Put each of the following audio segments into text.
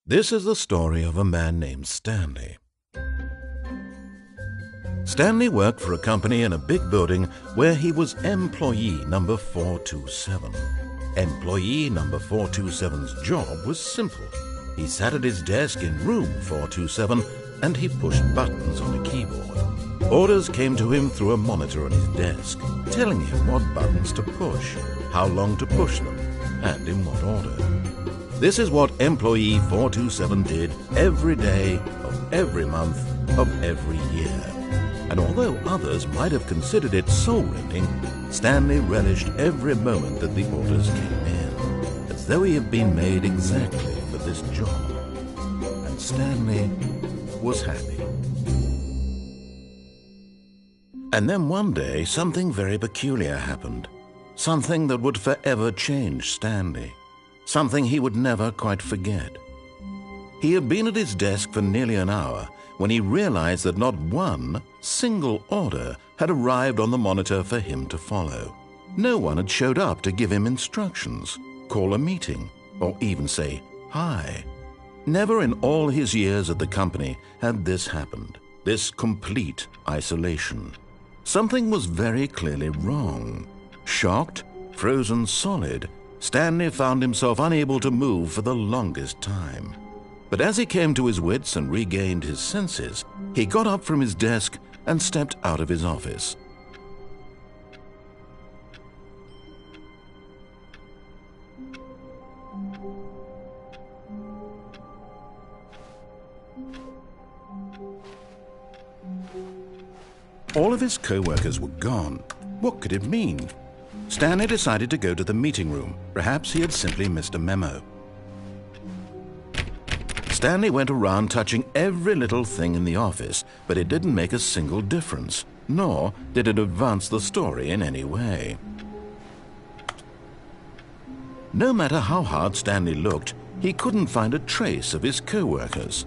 This is the story of a man named Stanley. Stanley worked for a company in a big building where he was employee number 427. Employee number 427's job was simple. He sat at his desk in room 427 and he pushed buttons on a keyboard. Orders came to him through a monitor on his desk, telling him what buttons to push, how long to push them, and in what order. This is what employee 427 did every day of every month of every year. And although others might have considered it soul-rending, Stanley relished every moment that the orders came in, as though he had been made exactly for this job. And Stanley was happy. And then one day, something very peculiar happened. Something that would forever change Stanley. Something he would never quite forget. He had been at his desk for nearly an hour when he realized that not one single order had arrived on the monitor for him to follow. No one had showed up to give him instructions, call a meeting, or even say hi. Never in all his years at the company had this happened, this complete isolation. Something was very clearly wrong. Shocked, frozen solid, Stanley found himself unable to move for the longest time. But as he came to his wits and regained his senses, he got up from his desk and stepped out of his office. All of his co-workers were gone. What could it mean? Stanley decided to go to the meeting room. Perhaps he had simply missed a memo. Stanley went around touching every little thing in the office, but it didn't make a single difference, nor did it advance the story in any way. No matter how hard Stanley looked, he couldn't find a trace of his co-workers.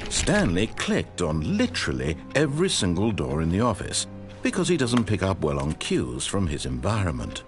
Stanley clicked on literally every single door in the office because he doesn't pick up well on cues from his environment.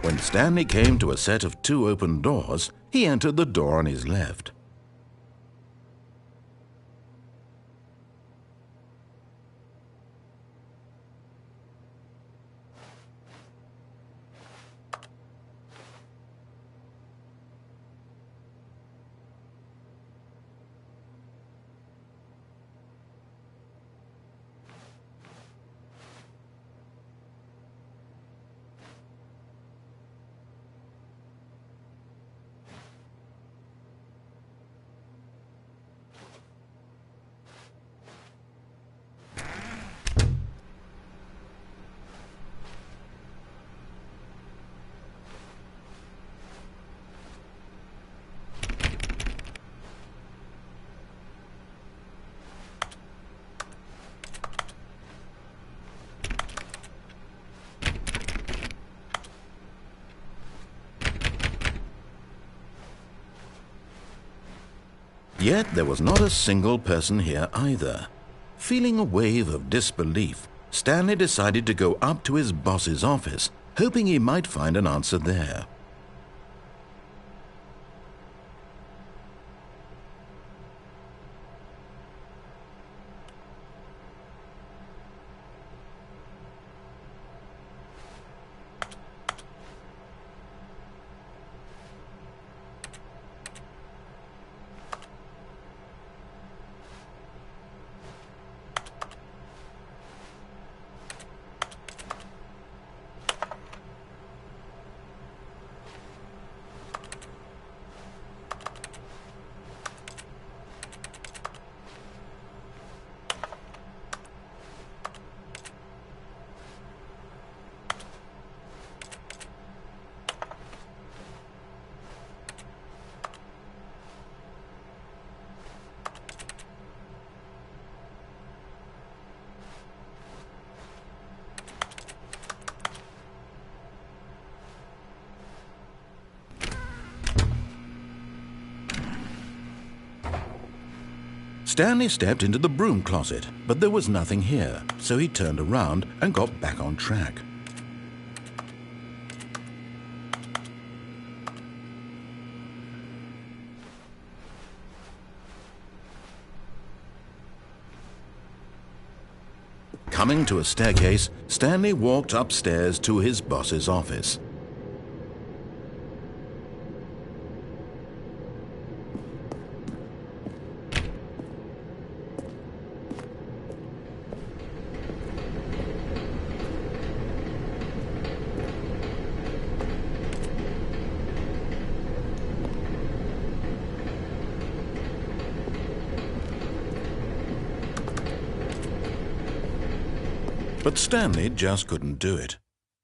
When Stanley came to a set of 2 open doors, he entered the door on his left. Yet there was not a single person here either. Feeling a wave of disbelief, Stanley decided to go up to his boss's office, hoping he might find an answer there. Stanley stepped into the broom closet, but there was nothing here, so he turned around and got back on track. Coming to a staircase, Stanley walked upstairs to his boss's office. But Stanley just couldn't do it.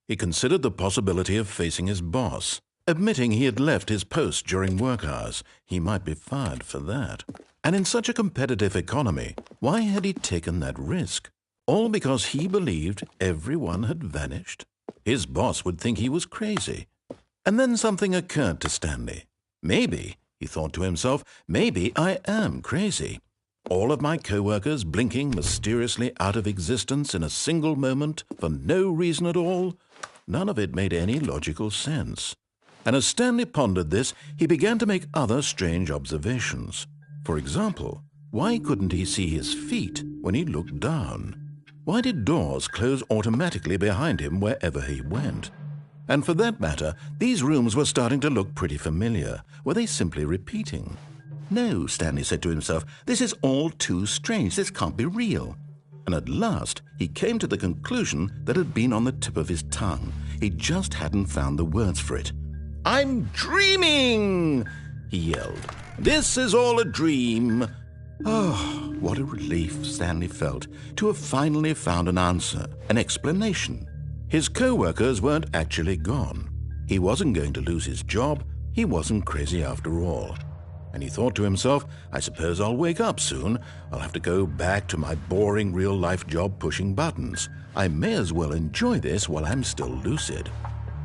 He considered the possibility of facing his boss. Admitting he had left his post during work hours, he might be fired for that. And in such a competitive economy, why had he taken that risk? All because he believed everyone had vanished? His boss would think he was crazy. And then something occurred to Stanley. Maybe, he thought to himself, maybe I am crazy. All of my co-workers blinking mysteriously out of existence in a single moment for no reason at all? None of it made any logical sense. And as Stanley pondered this, he began to make other strange observations. For example, why couldn't he see his feet when he looked down? Why did doors close automatically behind him wherever he went? And for that matter, these rooms were starting to look pretty familiar. Were they simply repeating? No, Stanley said to himself, this is all too strange. This can't be real. And at last, he came to the conclusion that had been on the tip of his tongue. He just hadn't found the words for it. "I'm dreaming!" he yelled. "This is all a dream." Oh, what a relief Stanley felt to have finally found an answer, an explanation. His co-workers weren't actually gone. He wasn't going to lose his job. He wasn't crazy after all. And he thought to himself, I suppose I'll wake up soon. I'll have to go back to my boring real-life job pushing buttons. I may as well enjoy this while I'm still lucid.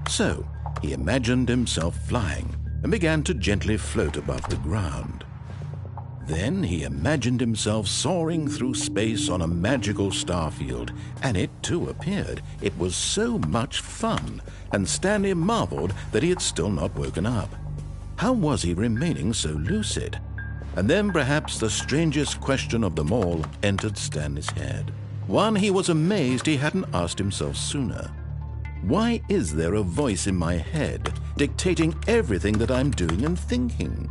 So he imagined himself flying and began to gently float above the ground. Then he imagined himself soaring through space on a magical starfield, and it too appeared. It was so much fun, and Stanley marveled that he had still not woken up. How was he remaining so lucid? And then perhaps the strangest question of them all entered Stanley's head. One he was amazed he hadn't asked himself sooner. Why is there a voice in my head dictating everything that I'm doing and thinking?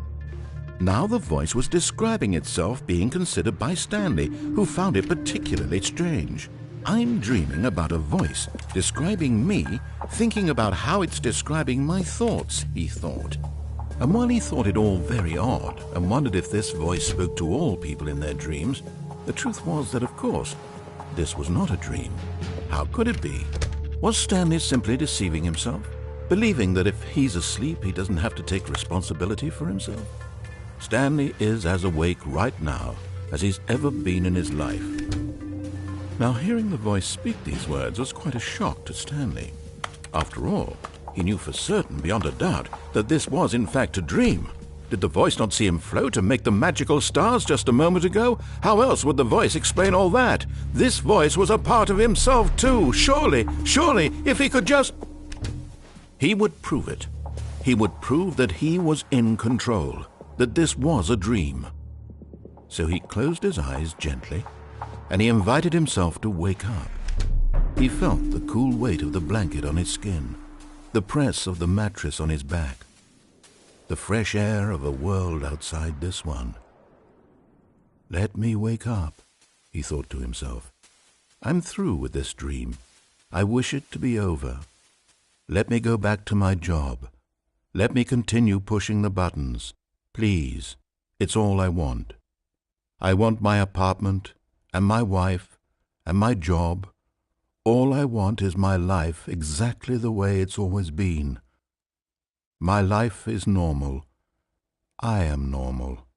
Now the voice was describing itself being considered by Stanley, who found it particularly strange. I'm dreaming about a voice describing me, thinking about how it's describing my thoughts, he thought. And while he thought it all very odd and wondered if this voice spoke to all people in their dreams, the truth was that, of course, this was not a dream. How could it be? Was Stanley simply deceiving himself, believing that if he's asleep, he doesn't have to take responsibility for himself? Stanley is as awake right now as he's ever been in his life. Now, hearing the voice speak these words was quite a shock to Stanley. After all, he knew for certain, beyond a doubt, that this was in fact a dream. Did the voice not see him float and make the magical stars just a moment ago? How else would the voice explain all that? This voice was a part of himself too. Surely, if he could just... He would prove it. He would prove that he was in control, that this was a dream. So he closed his eyes gently, and he invited himself to wake up. He felt the cool weight of the blanket on his skin, the press of the mattress on his back, the fresh air of a world outside this one. Let me wake up, he thought to himself. I'm through with this dream. I wish it to be over. Let me go back to my job. Let me continue pushing the buttons. Please, it's all I want. I want my apartment, and my wife, and my job. All I want is my life exactly the way it's always been. My life is normal. I am normal.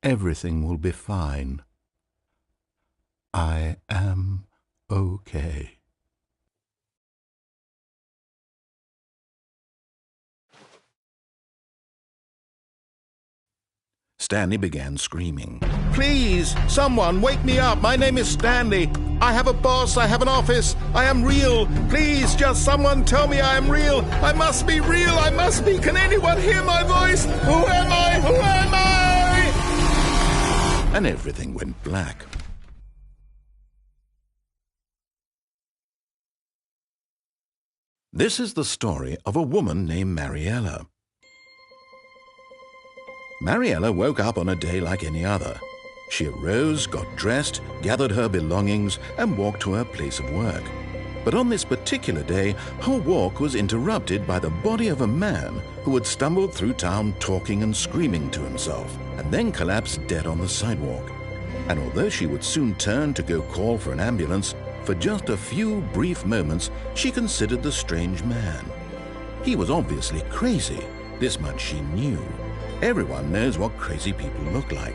Everything will be fine. I am okay. Stanley began screaming. Please, someone, wake me up. My name is Stanley. I have a boss. I have an office. I am real. Please, just someone tell me I am real. I must be real. I must be. Can anyone hear my voice? Who am I? Who am I? And everything went black. This is the story of a woman named Mariella. Mariella woke up on a day like any other. She arose, got dressed, gathered her belongings, and walked to her place of work. But on this particular day, her walk was interrupted by the body of a man who had stumbled through town talking and screaming to himself, and then collapsed dead on the sidewalk. And although she would soon turn to go call for an ambulance, for just a few brief moments she considered the strange man. He was obviously crazy. This much she knew. Everyone knows what crazy people look like.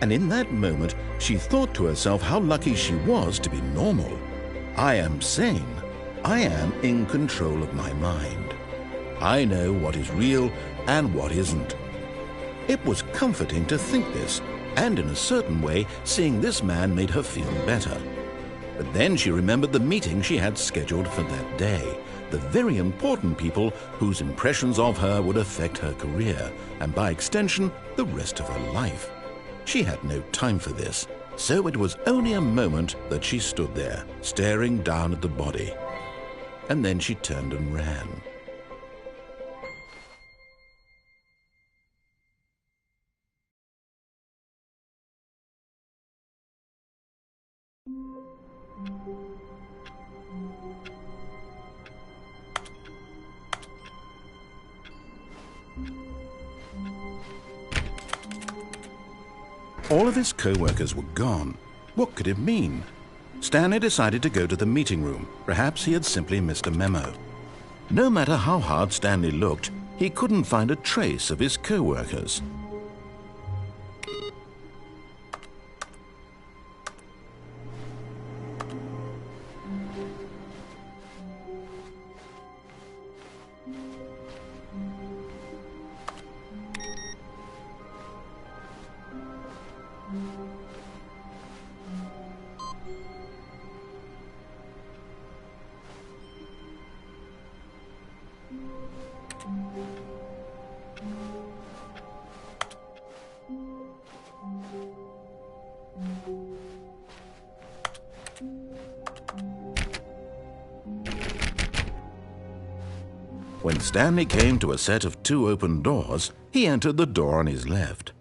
And in that moment, she thought to herself how lucky she was to be normal. I am sane. I am in control of my mind. I know what is real and what isn't. It was comforting to think this, and in a certain way, seeing this man made her feel better. But then she remembered the meeting she had scheduled for that day. The very important people whose impressions of her would affect her career, and by extension, the rest of her life. She had no time for this, so it was only a moment that she stood there, staring down at the body. And then she turned and ran. All of his co-workers were gone. What could it mean? Stanley decided to go to the meeting room. Perhaps he had simply missed a memo. No matter how hard Stanley looked, he couldn't find a trace of his co-workers. When Stanley came to a set of 2 open doors, he entered the door on his left.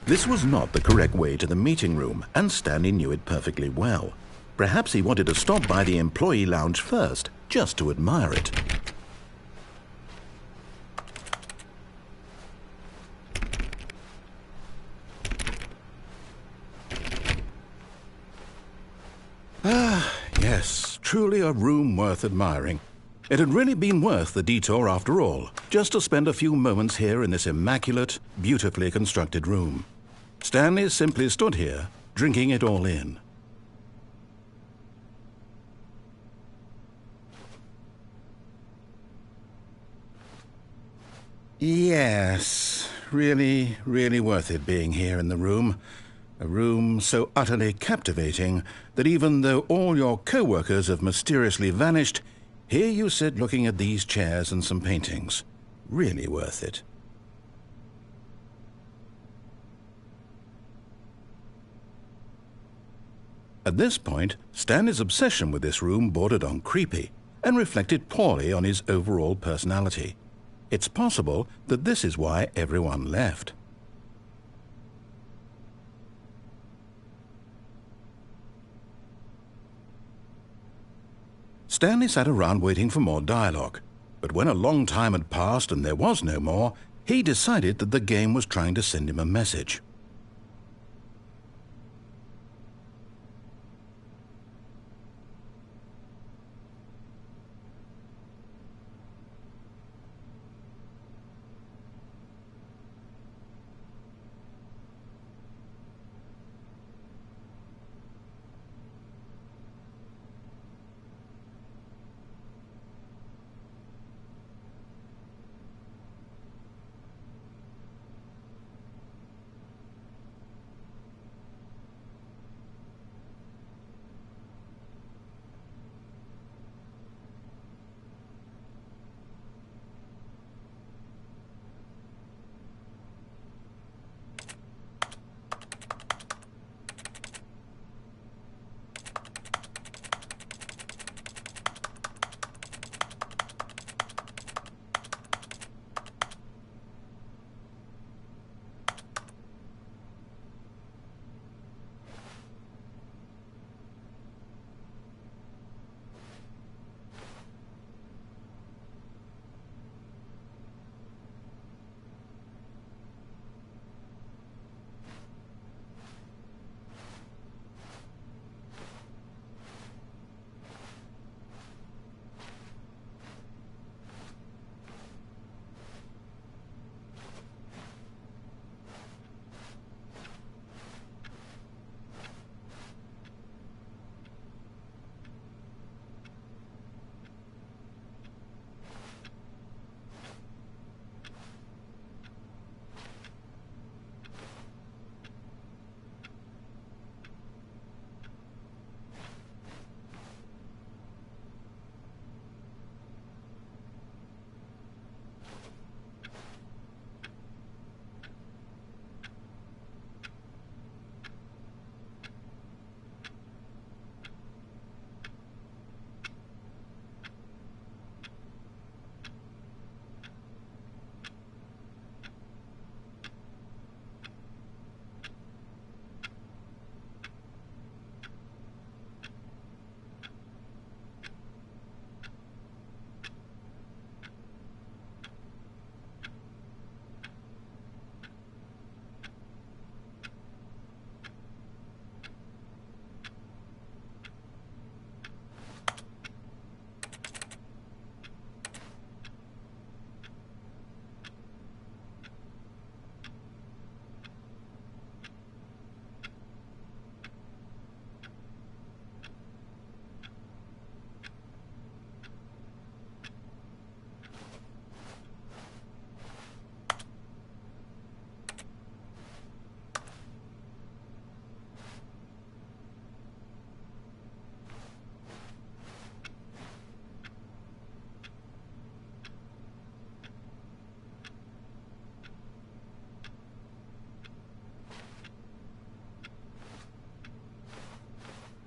This was not the correct way to the meeting room, and Stanley knew it perfectly well. Perhaps he wanted to stop by the employee lounge first, just to admire it. Yes, truly a room worth admiring. It had really been worth the detour after all, just to spend a few moments here in this immaculate, beautifully constructed room. Stanley simply stood here, drinking it all in. Yes, really, really worth it being here in the room. A room so utterly captivating that even though all your co-workers have mysteriously vanished, here you sit looking at these chairs and some paintings. Really worth it. At this point, Stanley's obsession with this room bordered on creepy and reflected poorly on his overall personality. It's possible that this is why everyone left. Stanley sat around waiting for more dialogue, but when a long time had passed and there was no more, he decided that the game was trying to send him a message.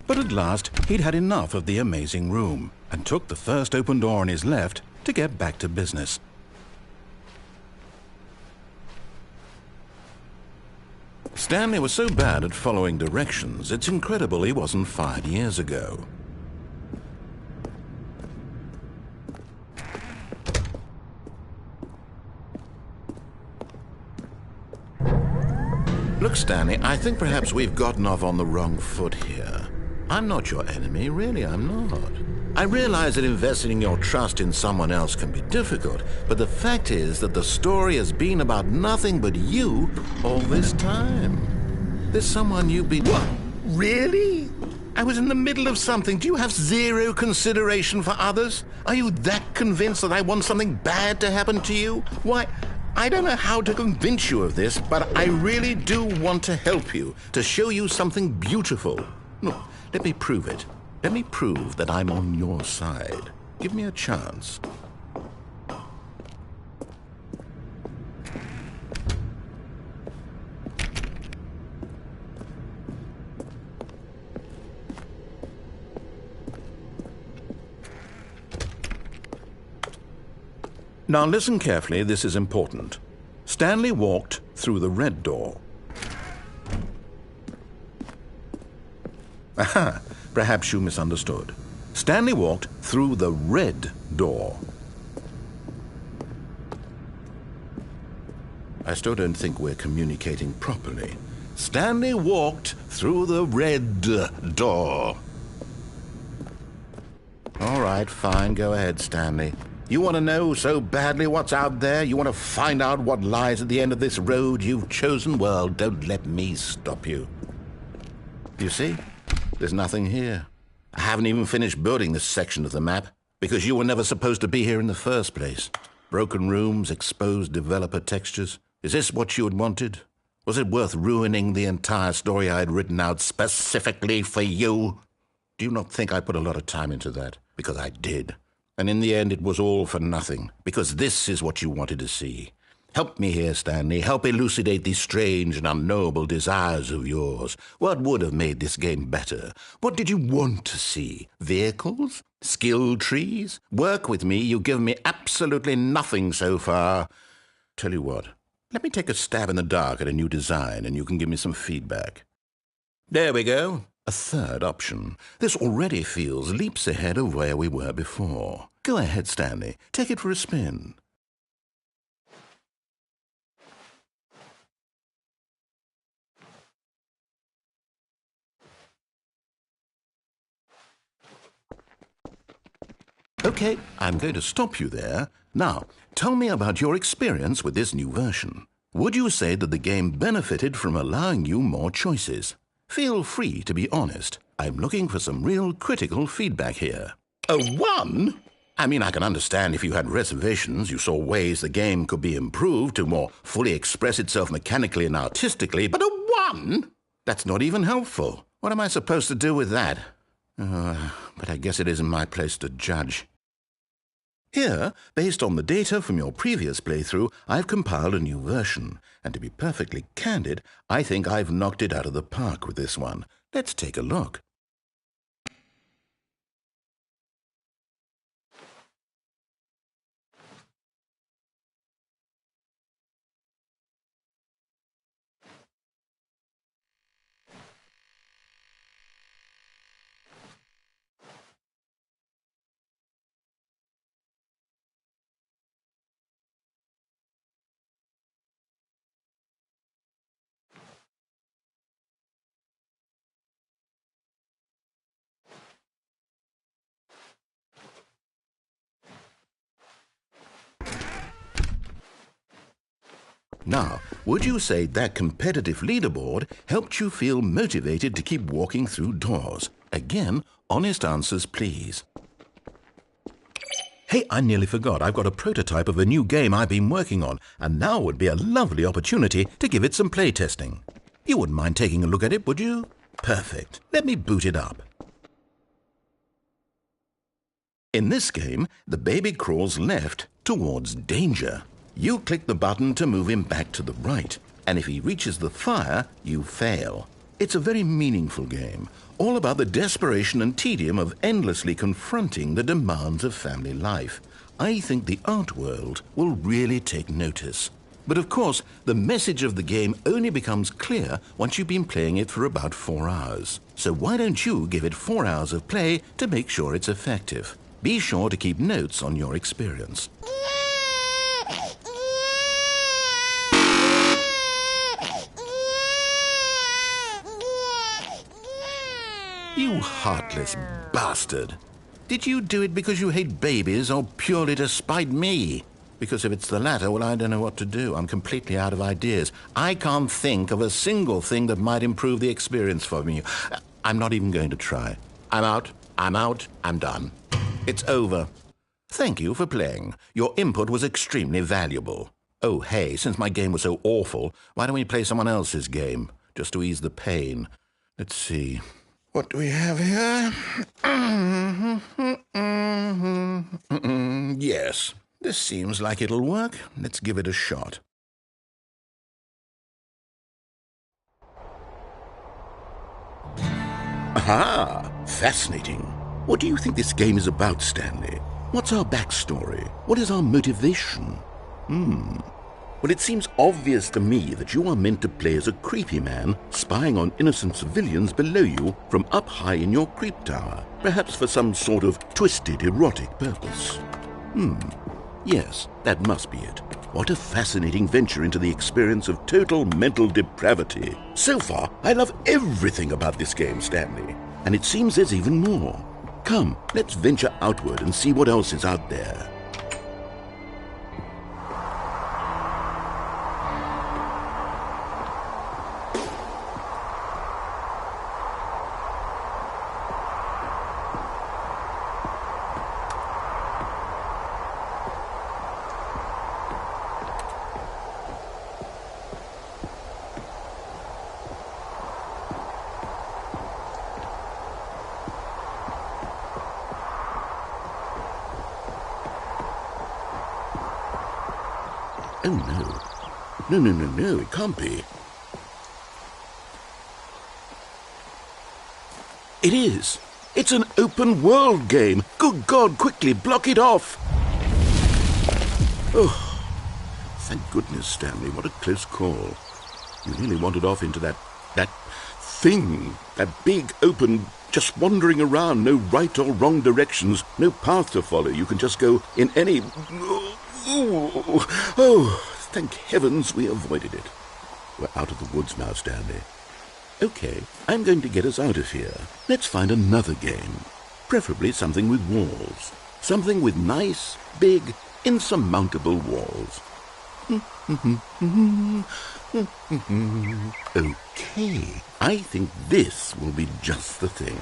But at last, he'd had enough of the amazing room and took the first open door on his left to get back to business. Stanley was so bad at following directions, it's incredible he wasn't fired years ago. Look, Stanley, I think perhaps we've gotten off on the wrong foot here. I'm not your enemy, really, I'm not. I realize that investing your trust in someone else can be difficult, but the fact is that the story has been about nothing but you all this time. There's someone you've been... What? Really? I was in the middle of something. Do you have zero consideration for others? Are you that convinced that I want something bad to happen to you? Why, I don't know how to convince you of this, but I really do want to help you, to show you something beautiful. Look, let me prove it. Let me prove that I'm on your side. Give me a chance. Now listen carefully, this is important. Stanley walked through the red door. Aha, perhaps you misunderstood. Stanley walked through the red door. I still don't think we're communicating properly. Stanley walked through the red door. All right, fine, go ahead, Stanley. You want to know so badly what's out there? You want to find out what lies at the end of this road you've chosen? Well, don't let me stop you. You see? There's nothing here. I haven't even finished building this section of the map, because you were never supposed to be here in the first place. Broken rooms, exposed developer textures. Is this what you had wanted? Was it worth ruining the entire story I had written out specifically for you? Do you not think I put a lot of time into that? Because I did. And in the end, it was all for nothing, because this is what you wanted to see. Help me here, Stanley. Help elucidate these strange and unknowable desires of yours. What would have made this game better? What did you want to see? Vehicles? Skill trees? Work with me. You've given me absolutely nothing so far. Tell you what, let me take a stab in the dark at a new design, and you can give me some feedback. There we go. A third option. This already feels leaps ahead of where we were before. Go ahead, Stanley. Take it for a spin. Okay, I'm going to stop you there. Now, tell me about your experience with this new version. Would you say that the game benefited from allowing you more choices? Feel free to be honest. I'm looking for some real critical feedback here. A 1? I mean, I can understand if you had reservations, you saw ways the game could be improved to more fully express itself mechanically and artistically, but a 1? That's not even helpful. What am I supposed to do with that? But I guess it isn't my place to judge. Here, based on the data from your previous playthrough, I've compiled a new version. And to be perfectly candid, I think I've knocked it out of the park with this one. Let's take a look. Now, would you say that competitive leaderboard helped you feel motivated to keep walking through doors? Again, honest answers, please. Hey, I nearly forgot. I've got a prototype of a new game I've been working on, and now would be a lovely opportunity to give it some playtesting. You wouldn't mind taking a look at it, would you? Perfect. Let me boot it up. In this game, the baby crawls left towards danger. You click the button to move him back to the right, and if he reaches the fire, you fail. It's a very meaningful game, all about the desperation and tedium of endlessly confronting the demands of family life. I think the art world will really take notice. But of course, the message of the game only becomes clear once you've been playing it for about 4 hours. So why don't you give it 4 hours of play to make sure it's effective? Be sure to keep notes on your experience. You heartless bastard. Did you do it because you hate babies or purely to spite me? Because if it's the latter, well, I don't know what to do. I'm completely out of ideas. I can't think of a single thing that might improve the experience for me. I'm not even going to try. I'm out, I'm done. It's over. Thank you for playing. Your input was extremely valuable. Oh, hey, since my game was so awful, why don't we play someone else's game, just to ease the pain? Let's see. What do we have here? Yes, this seems like it'll work. Let's give it a shot. Aha! Fascinating. What do you think this game is about, Stanley? What's our backstory? What is our motivation? Well, it seems obvious to me that you are meant to play as a creepy man spying on innocent civilians below you from up high in your creep tower, perhaps for some sort of twisted erotic purpose. Yes, that must be it. What a fascinating venture into the experience of total mental depravity. So far, I love everything about this game, Stanley. And it seems there's even more. Come, let's venture outward and see what else is out there. Oh, no. No, it can't be. It is. It's an open world game. Good God, quickly, block it off. Oh, thank goodness, Stanley. What a close call. You nearly wandered off into that thing. That big, open, just wandering around. No right or wrong directions. No path to follow. You can just go in any... Oh, thank heavens we avoided it. We're out of the woods now, Stanley. Okay, I'm going to get us out of here. Let's find another game. Preferably something with walls. Something with nice, big, insurmountable walls. Okay, I think this will be just the thing.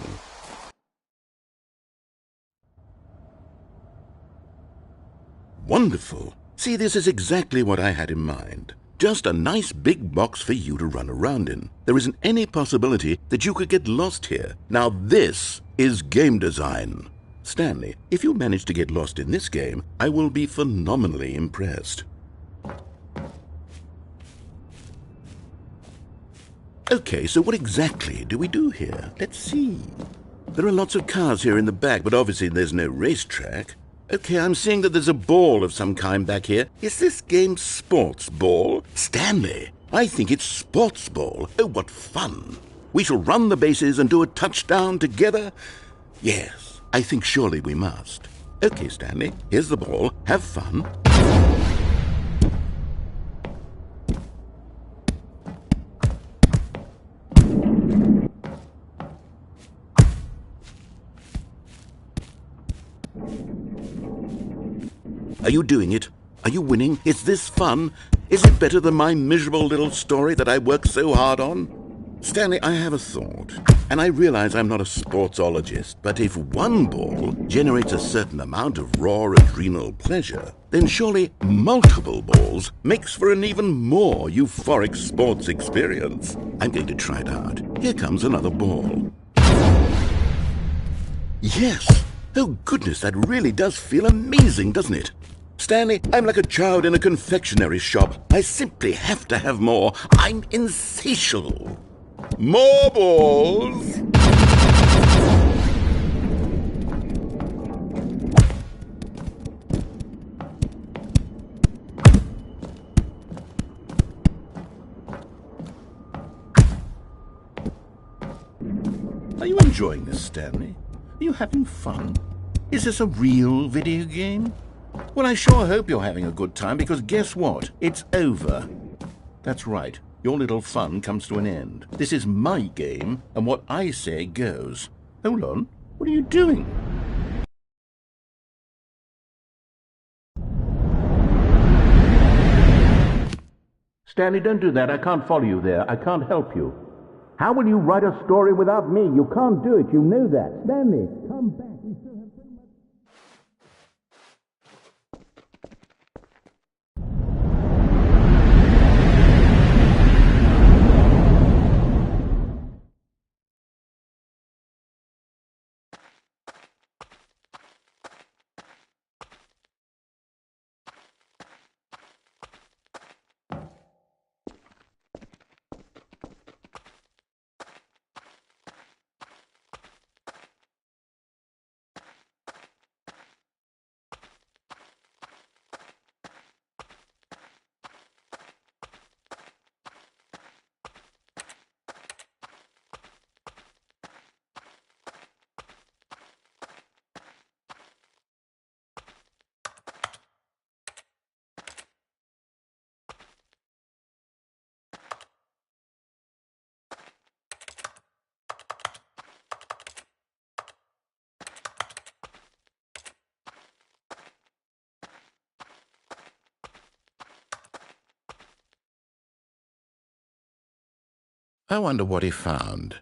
Wonderful. See, this is exactly what I had in mind. Just a nice big box for you to run around in. There isn't any possibility that you could get lost here. Now this is game design. Stanley, if you manage to get lost in this game, I will be phenomenally impressed. Okay, so what exactly do we do here? Let's see. There are lots of cars here in the back, but obviously there's no racetrack. Okay, I'm seeing that there's a ball of some kind back here. Is this game sports ball? Stanley, I think it's sports ball. Oh, what fun. We shall run the bases and do a touchdown together? Yes, I think surely we must. Okay, Stanley, here's the ball. Have fun. Are you doing it? Are you winning? Is this fun? Is it better than my miserable little story that I worked so hard on? Stanley, I have a thought, and I realize I'm not a sportsologist, but if one ball generates a certain amount of raw adrenal pleasure, then surely multiple balls makes for an even more euphoric sports experience. I'm going to try it out. Here comes another ball. Yes! Oh goodness, that really does feel amazing, doesn't it? Stanley, I'm like a child in a confectionery shop. I simply have to have more. I'm insatiable. More balls! Are you enjoying this, Stanley? Are you having fun? Is this a real video game? Well, I sure hope you're having a good time, because guess what? It's over. That's right. Your little fun comes to an end. This is my game, and what I say goes. Hold on. What are you doing? Stanley, don't do that. I can't follow you there. I can't help you. How will you write a story without me? You can't do it. You know that. Stanley, come back. We still have so much... I wonder what he found.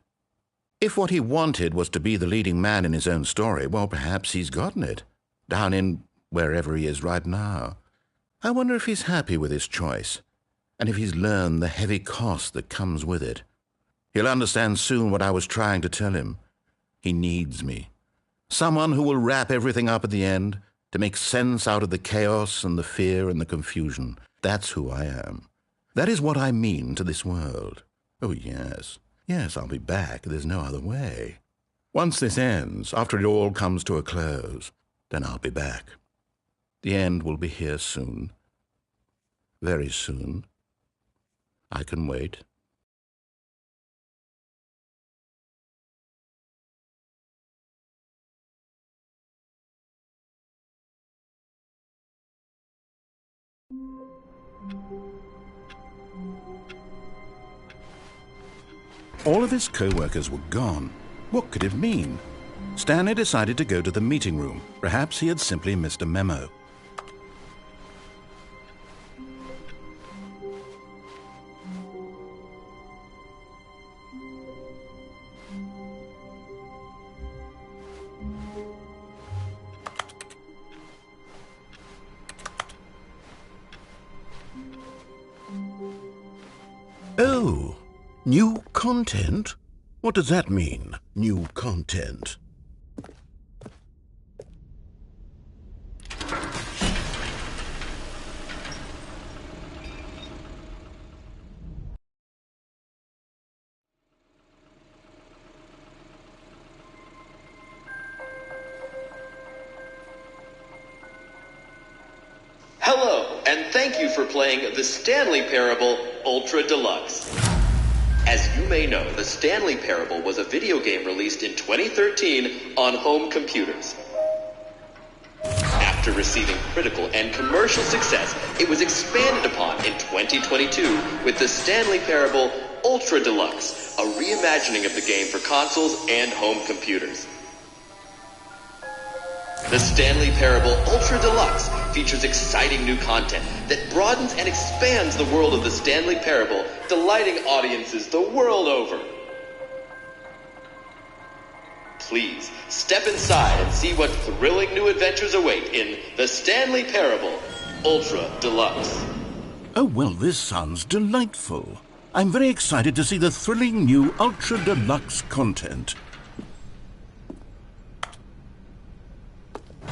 If what he wanted was to be the leading man in his own story, well, perhaps he's gotten it, down in wherever he is right now. I wonder if he's happy with his choice, and if he's learned the heavy cost that comes with it. He'll understand soon what I was trying to tell him. He needs me. Someone who will wrap everything up at the end, to make sense out of the chaos and the fear and the confusion. That's who I am. That is what I mean to this world. Oh, yes. Yes, I'll be back. There's no other way. Once this ends, after it all comes to a close, then I'll be back. The end will be here soon. Very soon. I can wait. All of his co-workers were gone. What could it mean? Stanley decided to go to the meeting room. Perhaps he had simply missed a memo. Oh, new content? What does that mean, new content? Hello, and thank you for playing the Stanley Parable Ultra Deluxe. As you may know, the Stanley Parable was a video game released in 2013 on home computers. After receiving critical and commercial success, it was expanded upon in 2022 with the Stanley Parable Ultra Deluxe, a reimagining of the game for consoles and home computers. The Stanley Parable Ultra Deluxe features exciting new content that broadens and expands the world of the Stanley Parable, delighting audiences the world over. Please step inside and see what thrilling new adventures await in the Stanley Parable Ultra Deluxe. Oh, well, this sounds delightful. I'm very excited to see the thrilling new Ultra Deluxe content.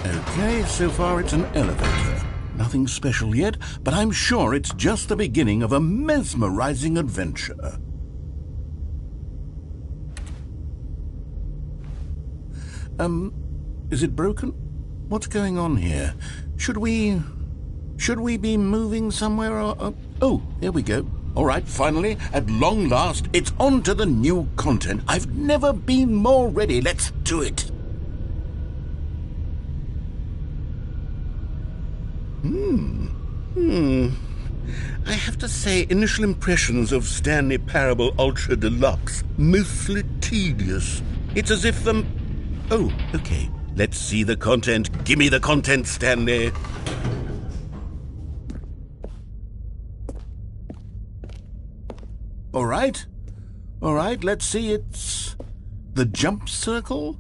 Okay, so far it's an elevator. Nothing special yet, but I'm sure it's just the beginning of a mesmerizing adventure. Is it broken? What's going on here? Should we be moving somewhere or... Oh, here we go. All right, finally, at long last, it's on to the new content. I've never been more ready. Let's do it. I have to say, initial impressions of Stanley Parable Ultra Deluxe, mostly tedious. It's as if Oh, okay. Let's see the content. Give me the content, Stanley. All right, let's see. It's the jump circle.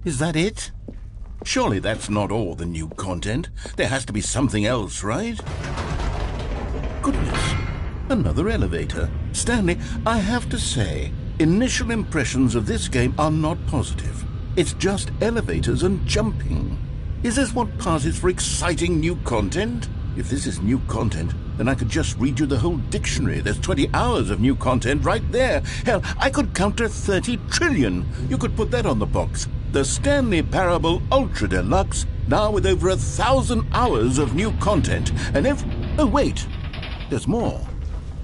Is that it? Surely that's not all the new content. There has to be something else, right? Goodness, another elevator. Stanley, I have to say, initial impressions of this game are not positive. It's just elevators and jumping. Is this what passes for exciting new content? If this is new content, then I could just read you the whole dictionary. There's 20 hours of new content right there. Hell, I could count to 30 trillion. You could put that on the box. The Stanley Parable Ultra Deluxe, now with over 1,000 hours of new content. And oh wait, there's more.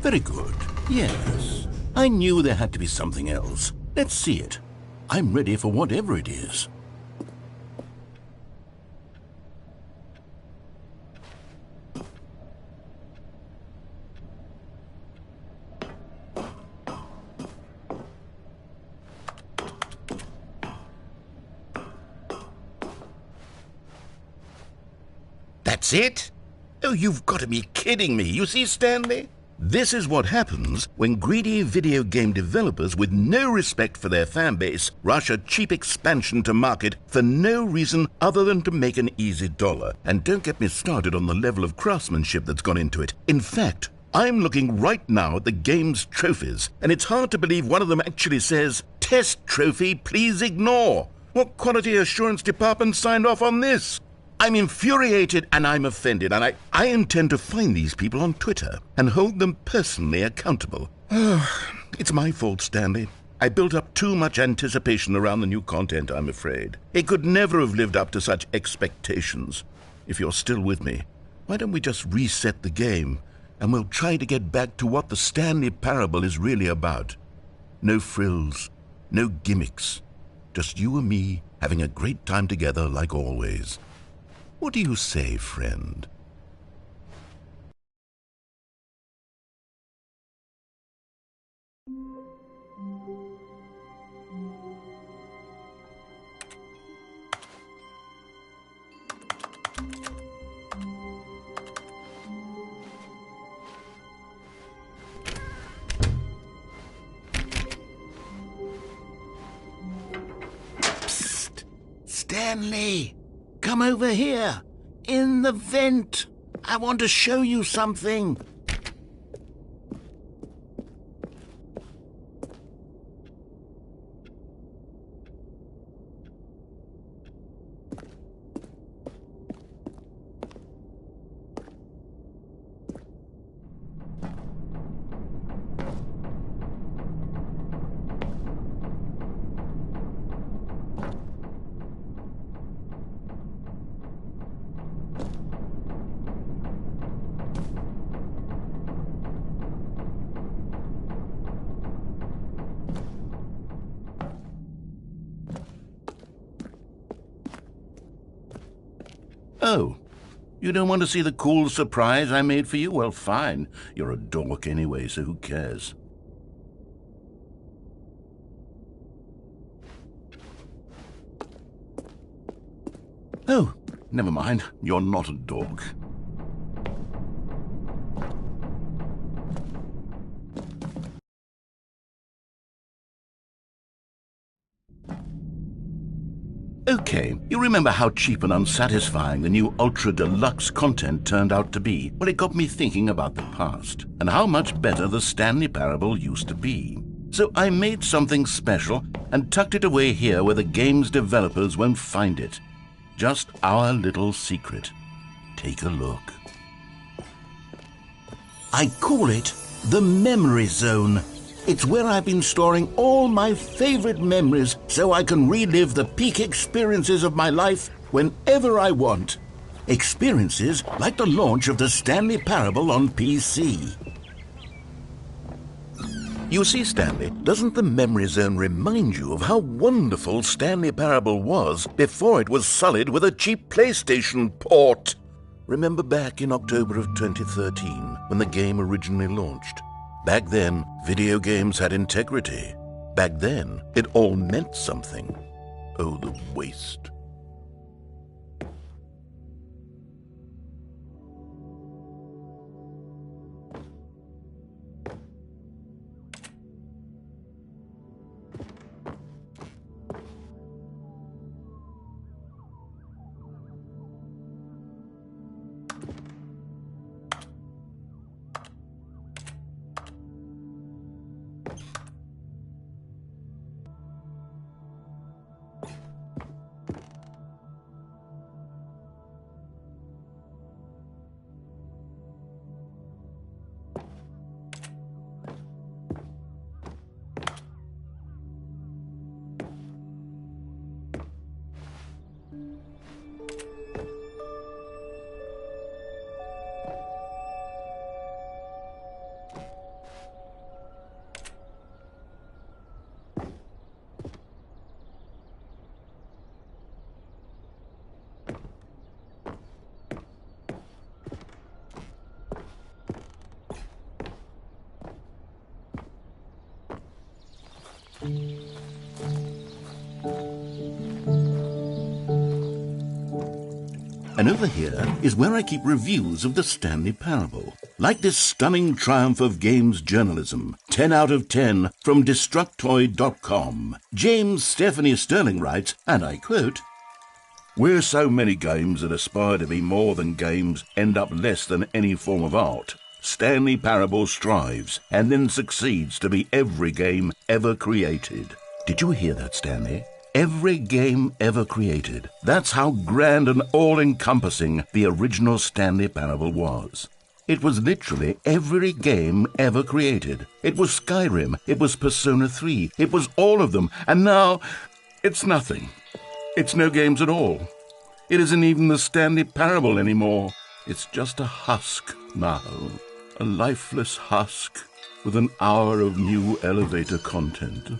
Very good. Yes, I knew there had to be something else. Let's see it. I'm ready for whatever it is. That's it? Oh, you've got to be kidding me. You see, Stanley? This is what happens when greedy video game developers with no respect for their fan base rush a cheap expansion to market for no reason other than to make an easy dollar. And don't get me started on the level of craftsmanship that's gone into it. In fact, I'm looking right now at the game's trophies, and it's hard to believe one of them actually says, "Test trophy, please ignore." What quality assurance department signed off on this? I'm infuriated and I'm offended, and I intend to find these people on Twitter and hold them personally accountable. It's my fault, Stanley. I built up too much anticipation around the new content, I'm afraid. It could never have lived up to such expectations. If you're still with me, why don't we just reset the game, and we'll try to get back to what the Stanley Parable is really about. No frills, no gimmicks. Just you and me having a great time together like always. What do you say, friend? Psst! Stanley! Come over here! In the vent! I want to show you something! Oh, you don't want to see the cool surprise I made for you? Well, fine. You're a dork anyway, so who cares? Oh, never mind. You're not a dork. Okay, you remember how cheap and unsatisfying the new Ultra Deluxe content turned out to be? Well, it got me thinking about the past, and how much better the Stanley Parable used to be. So I made something special and tucked it away here where the game's developers won't find it. Just our little secret. Take a look. I call it the Memory Zone. It's where I've been storing all my favorite memories so I can relive the peak experiences of my life whenever I want. Experiences like the launch of the Stanley Parable on PC. You see, Stanley, doesn't the Memory Zone remind you of how wonderful Stanley Parable was before it was sullied with a cheap PlayStation port? Remember back in October of 2013 when the game originally launched? Back then, video games had integrity. Back then, it all meant something. Oh, the waste. And over here is where I keep reviews of the Stanley Parable. Like this stunning triumph of games journalism, 10 out of 10 from Destructoid.com. James Stephanie Sterling writes, and I quote, "Where so many games that aspire to be more than games end up less than any form of art, Stanley Parable strives and then succeeds to be every game ever created." Did you hear that, Stanley? Every game ever created. That's how grand and all-encompassing the original Stanley Parable was. It was literally every game ever created. It was Skyrim, it was Persona 3, it was all of them, and now it's nothing. It's no games at all. It isn't even the Stanley Parable anymore. It's just a husk now, a lifeless husk with an hour of new elevator content.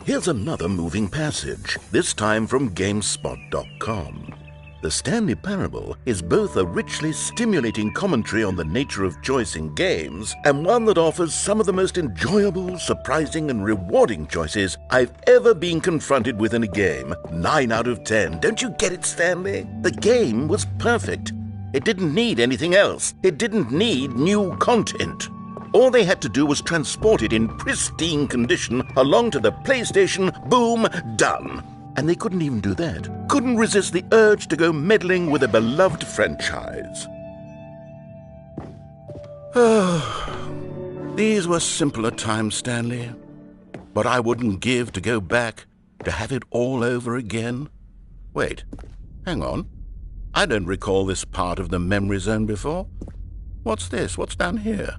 Here's another moving passage, this time from GameSpot.com. The Stanley Parable is both a richly stimulating commentary on the nature of choice in games and one that offers some of the most enjoyable, surprising, and rewarding choices I've ever been confronted with in a game. 9 out of 10. Don't you get it, Stanley? The game was perfect. It didn't need anything else. It didn't need new content. All they had to do was transport it in pristine condition along to the PlayStation, boom, done. And they couldn't even do that. Couldn't resist the urge to go meddling with a beloved franchise. These were simpler times, Stanley. But I wouldn't give to go back, to have it all over again. Wait, hang on. I don't recall this part of the memory zone before. What's this? What's down here?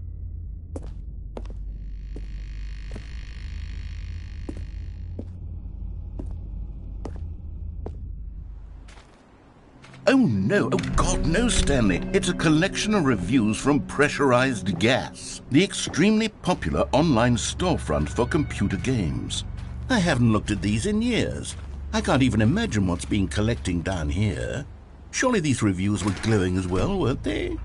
Oh no, oh God, no, Stanley. It's a collection of reviews from Pressurized Gas, the extremely popular online storefront for computer games. I haven't looked at these in years. I can't even imagine what's been collecting down here. Surely these reviews were glowing as well, weren't they?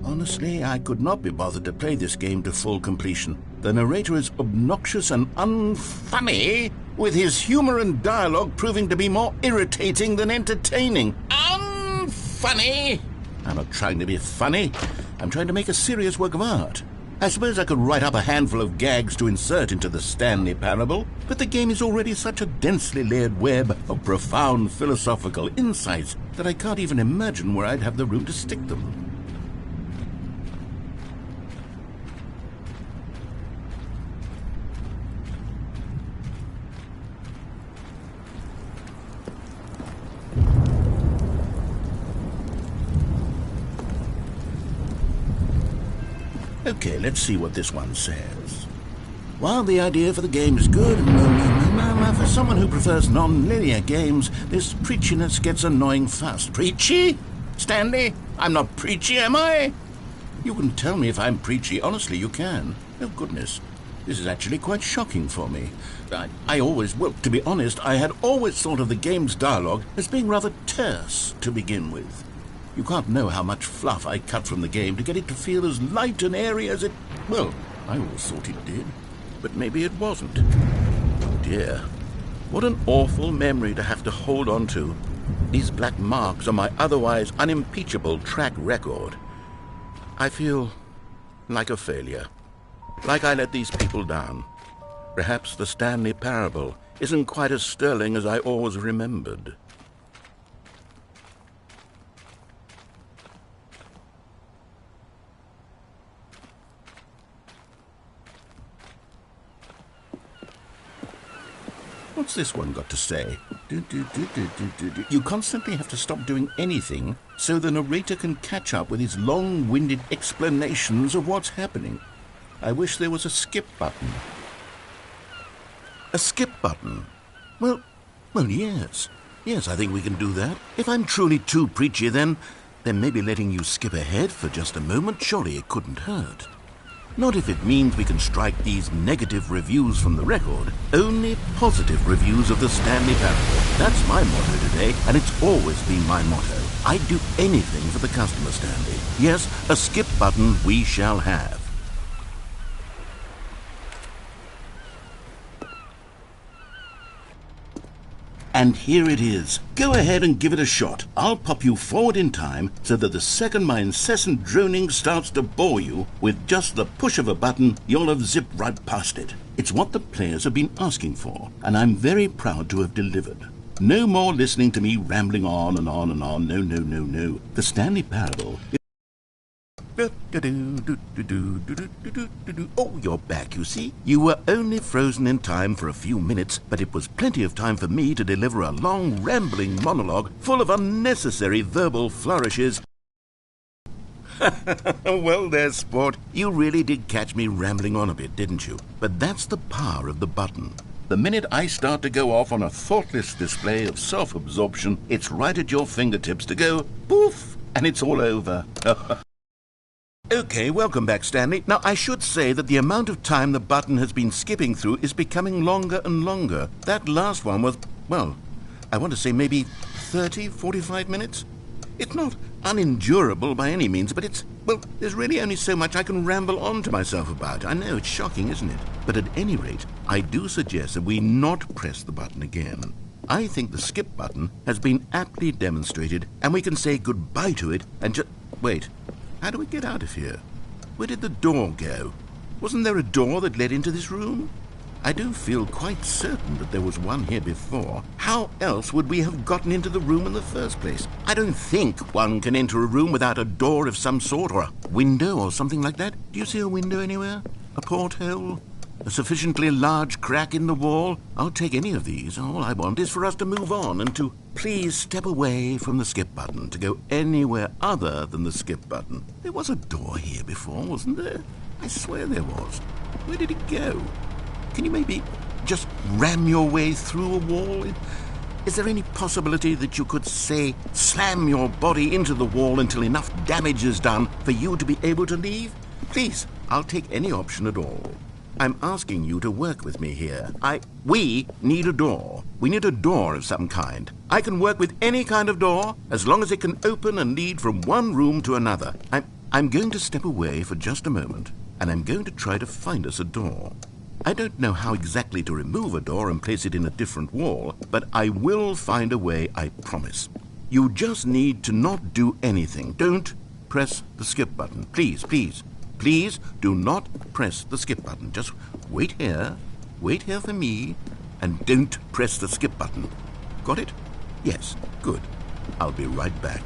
Honestly, I could not be bothered to play this game to full completion. The narrator is obnoxious and unfunny, with his humor and dialogue proving to be more irritating than entertaining. Unfunny! I'm not trying to be funny. I'm trying to make a serious work of art. I suppose I could write up a handful of gags to insert into the Stanley Parable, but the game is already such a densely layered web of profound philosophical insights that I can't even imagine where I'd have the room to stick them. Okay, let's see what this one says. While the idea for the game is good, for someone who prefers non-linear games, this preachiness gets annoying fast. Preachy? Stanley? I'm not preachy, am I? You can tell me if I'm preachy. Honestly, you can. Oh, goodness. This is actually quite shocking for me. Well, to be honest, I had always thought of the game's dialogue as being rather terse to begin with. You can't know how much fluff I cut from the game to get it to feel as light and airy as it... Well, I always thought it did. but maybe it wasn't. Oh dear. What an awful memory to have to hold on to. These black marks on my otherwise unimpeachable track record. I feel like a failure. Like I let these people down. Perhaps the Stanley Parable isn't quite as sterling as I always remembered. What's this one got to say? You constantly have to stop doing anything so the narrator can catch up with his long-winded explanations of what's happening. I wish there was a skip button. A skip button? Well, yes. Yes, I think we can do that. If I'm truly too preachy, then maybe letting you skip ahead for just a moment, surely it couldn't hurt. Not if it means we can strike these negative reviews from the record. Only positive reviews of the Stanley Parable. That's my motto today, and it's always been my motto. I'd do anything for the customer, Stanley. Yes, a skip button we shall have. And here it is. Go ahead and give it a shot. I'll pop you forward in time so that the second my incessant droning starts to bore you, with just the push of a button, you'll have zipped right past it. It's what the players have been asking for, and I'm very proud to have delivered. No more listening to me rambling on and on and on. No. The Stanley Parable... Oh, you're back, you see. You were only frozen in time for a few minutes, but it was plenty of time for me to deliver a long, rambling monologue full of unnecessary verbal flourishes. Well there, sport. You really did catch me rambling on a bit, didn't you? But that's the power of the button. The minute I start to go off on a thoughtless display of self-absorption, it's right at your fingertips to go poof, and it's all over. Okay, welcome back, Stanley. Now, I should say that the amount of time the button has been skipping through is becoming longer and longer. That last one was, well, I want to say maybe 30, 45 minutes. It's not unendurable by any means, but there's really only so much I can ramble on to myself about. I know, it's shocking, isn't it? But at any rate, I do suggest that we not press the button again. I think the skip button has been aptly demonstrated, and we can say goodbye to it and just... Wait. How do we get out of here? Where did the door go? Wasn't there a door that led into this room? I do feel quite certain that there was one here before. How else would we have gotten into the room in the first place? I don't think one can enter a room without a door of some sort, or a window or something like that. Do you see a window anywhere? A porthole? A sufficiently large crack in the wall? I'll take any of these. All I want is for us to move on and to please step away from the skip button, to go anywhere other than the skip button. There was a door here before, wasn't there? I swear there was. Where did it go? Can you maybe just ram your way through a wall? Is there any possibility that you could, say, slam your body into the wall until enough damage is done for you to be able to leave? Please, I'll take any option at all. I'm asking you to work with me here. We need a door. We need a door of some kind. I can work with any kind of door, as long as it can open and lead from one room to another. I'm going to step away for just a moment, and I'm going to try to find us a door. I don't know how exactly to remove a door and place it in a different wall, but I will find a way, I promise. You just need to not do anything. Don't press the skip button. Please, please. Please do not press the skip button. Just wait here for me, and don't press the skip button. Got it? Yes, good. I'll be right back.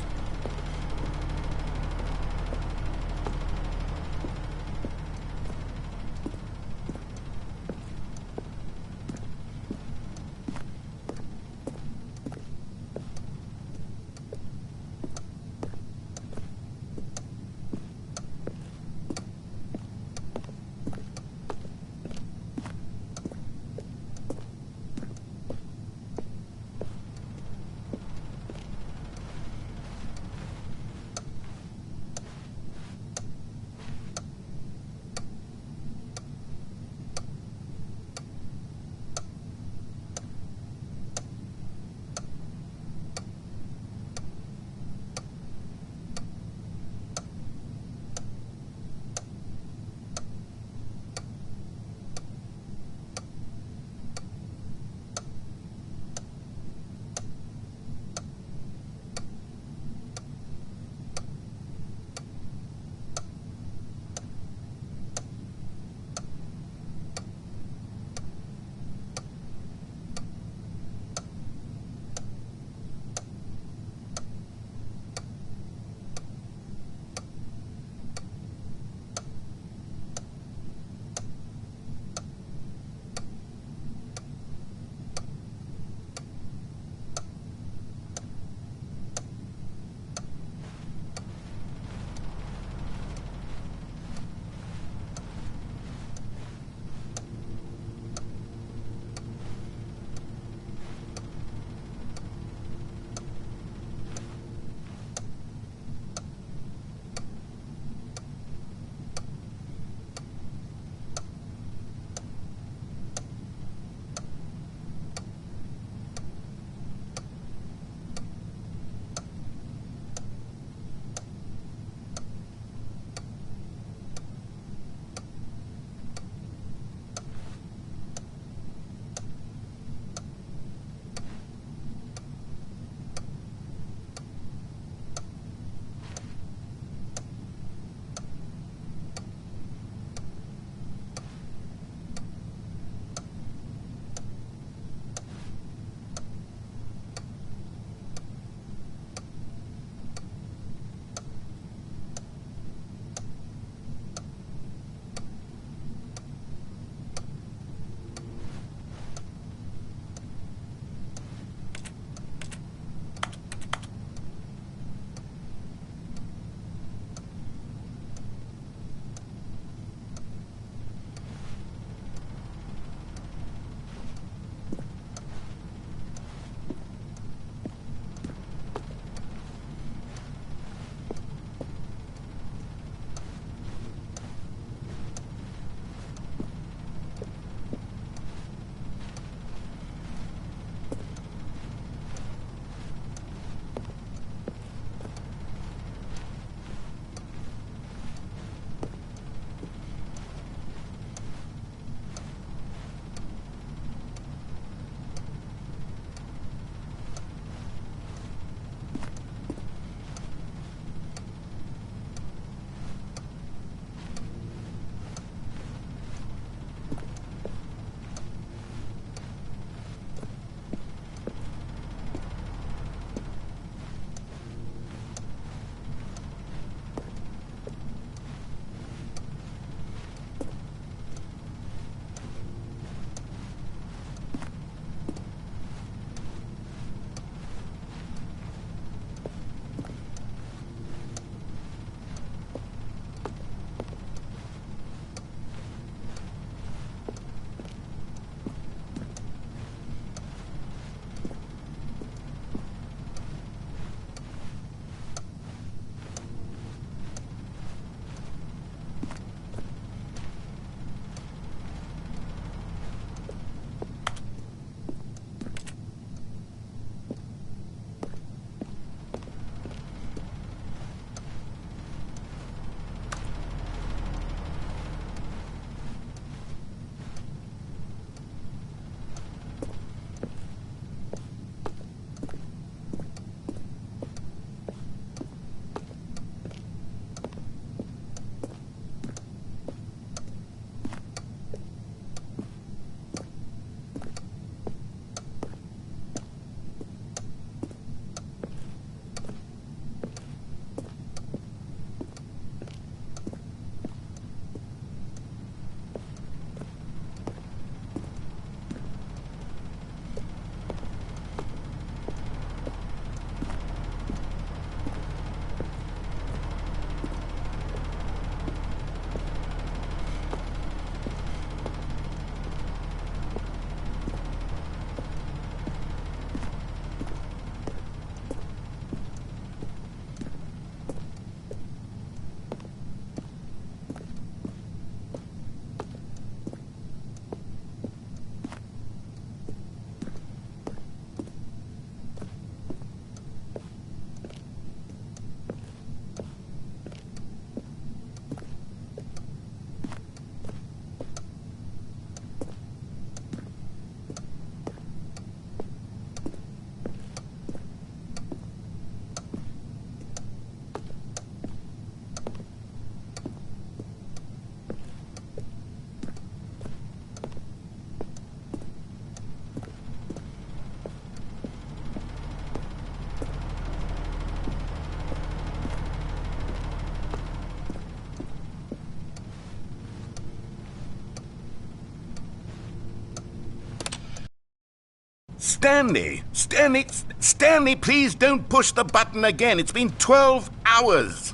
Stanley! Stanley, please don't push the button again. It's been 12 hours.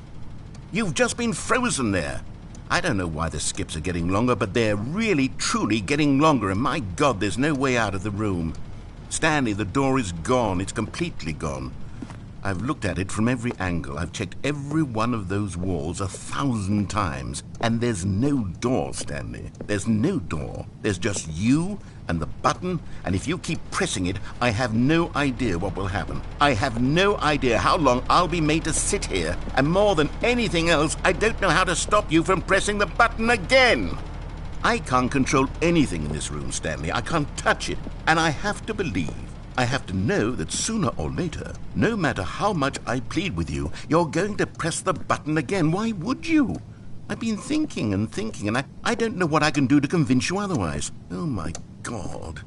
You've just been frozen there. I don't know why the skips are getting longer, but they're really, truly getting longer, and my God, there's no way out of the room. Stanley, the door is gone. It's completely gone. I've looked at it from every angle. I've checked every one of those walls 1,000 times, and there's no door, Stanley. There's no door. There's just you and the button, and if you keep pressing it, I have no idea what will happen. I have no idea how long I'll be made to sit here, and more than anything else, I don't know how to stop you from pressing the button again. I can't control anything in this room, Stanley. I can't touch it, and I have to believe, I have to know that sooner or later, no matter how much I plead with you, you're going to press the button again. Why would you? I've been thinking, and I don't know what I can do to convince you otherwise. Oh, my God.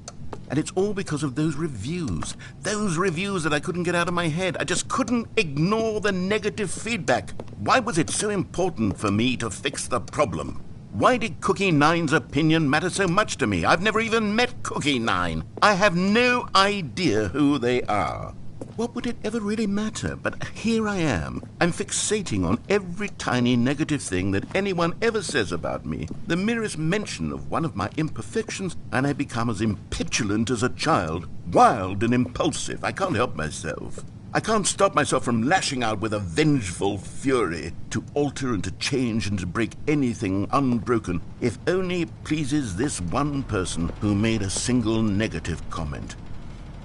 And it's all because of those reviews that I couldn't get out of my head. I just couldn't ignore the negative feedback. Why was it so important for me to fix the problem? Why did Cookie Nine's opinion matter so much to me? I've never even met Cookie Nine. I have no idea who they are. What would it ever really matter? But here I am. I'm fixating on every tiny negative thing that anyone ever says about me. The merest mention of one of my imperfections, and I become as impetulant as a child, wild and impulsive. I can't help myself. I can't stop myself from lashing out with a vengeful fury to alter and to change and to break anything unbroken, if only it pleases this one person who made a single negative comment.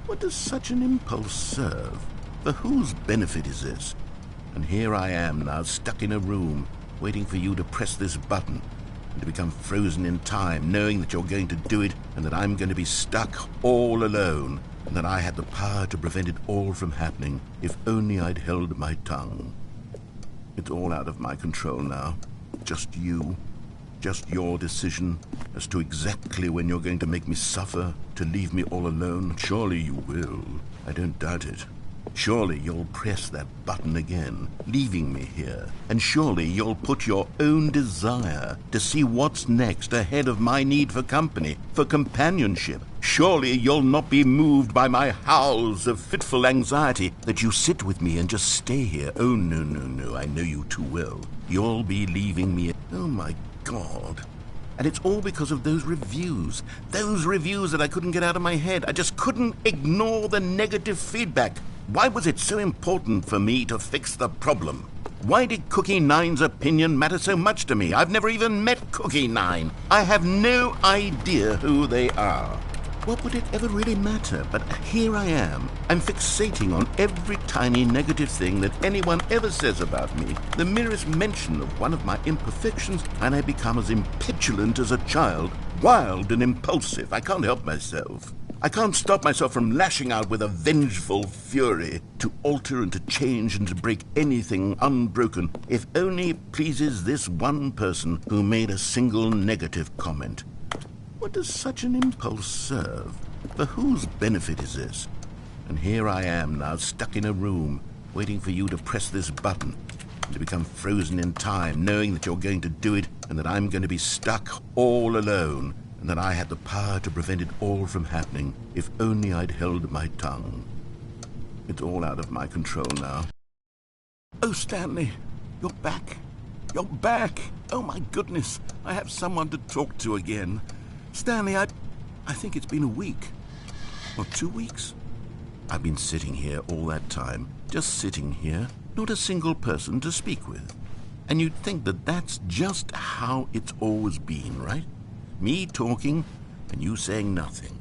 What does such an impulse serve? For whose benefit is this? And here I am now, stuck in a room, waiting for you to press this button, and to become frozen in time, knowing that you're going to do it, and that I'm going to be stuck all alone, and that I had the power to prevent it all from happening, if only I'd held my tongue. It's all out of my control now. Just you. Just your decision as to exactly when you're going to make me suffer, to leave me all alone. Surely you will. I don't doubt it. Surely you'll press that button again, leaving me here. And surely you'll put your own desire to see what's next ahead of my need for company, for companionship. Surely you'll not be moved by my howls of fitful anxiety, that you sit with me and just stay here. Oh, no, I know you too well. You'll be leaving me. Oh, my God. And it's all because of those reviews that I couldn't get out of my head. I just couldn't ignore the negative feedback. Why was it so important for me to fix the problem? Why did Cookie Nine's opinion matter so much to me? I've never even met Cookie Nine. I have no idea who they are. What would it ever really matter? But here I am. I'm fixating on every tiny negative thing that anyone ever says about me. The merest mention of one of my imperfections, and I become as impetulant as a child, wild and impulsive. I can't help myself. I can't stop myself from lashing out with a vengeful fury, to alter and to change and to break anything unbroken, if only it pleases this one person who made a single negative comment. What does such an impulse serve? For whose benefit is this? And here I am now, stuck in a room, waiting for you to press this button, and to become frozen in time, knowing that you're going to do it, and that I'm going to be stuck all alone, and that I had the power to prevent it all from happening, if only I'd held my tongue. It's all out of my control now. Oh, Stanley, you're back. You're back. Oh, my goodness, I have someone to talk to again. Stanley, I think it's been a week. Or 2 weeks. I've been sitting here all that time, just sitting here, not a single person to speak with. And you'd think that that's just how it's always been, right? Me talking, and you saying nothing.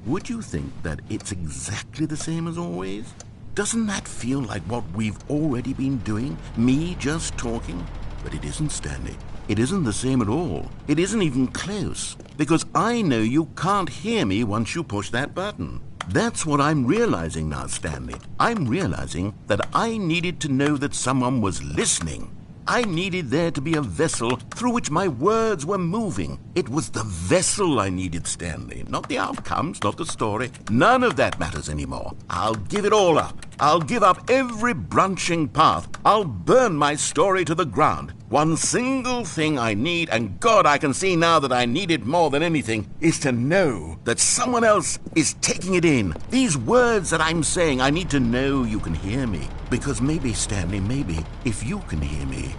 Would you think that it's exactly the same as always? Doesn't that feel like what we've already been doing? Me just talking? But it isn't, Stanley. It isn't the same at all. It isn't even close. Because I know you can't hear me once you push that button. That's what I'm realizing now, Stanley. I'm realizing that I needed to know that someone was listening. I needed there to be a vessel through which my words were moving. It was the vessel I needed, Stanley. Not the outcomes, not the story. None of that matters anymore. I'll give it all up. I'll give up every branching path. I'll burn my story to the ground. One single thing I need, and God, I can see now that I need it more than anything, is to know that someone else is taking it in. These words that I'm saying, I need to know you can hear me. Because maybe, Stanley, maybe, if you can hear me,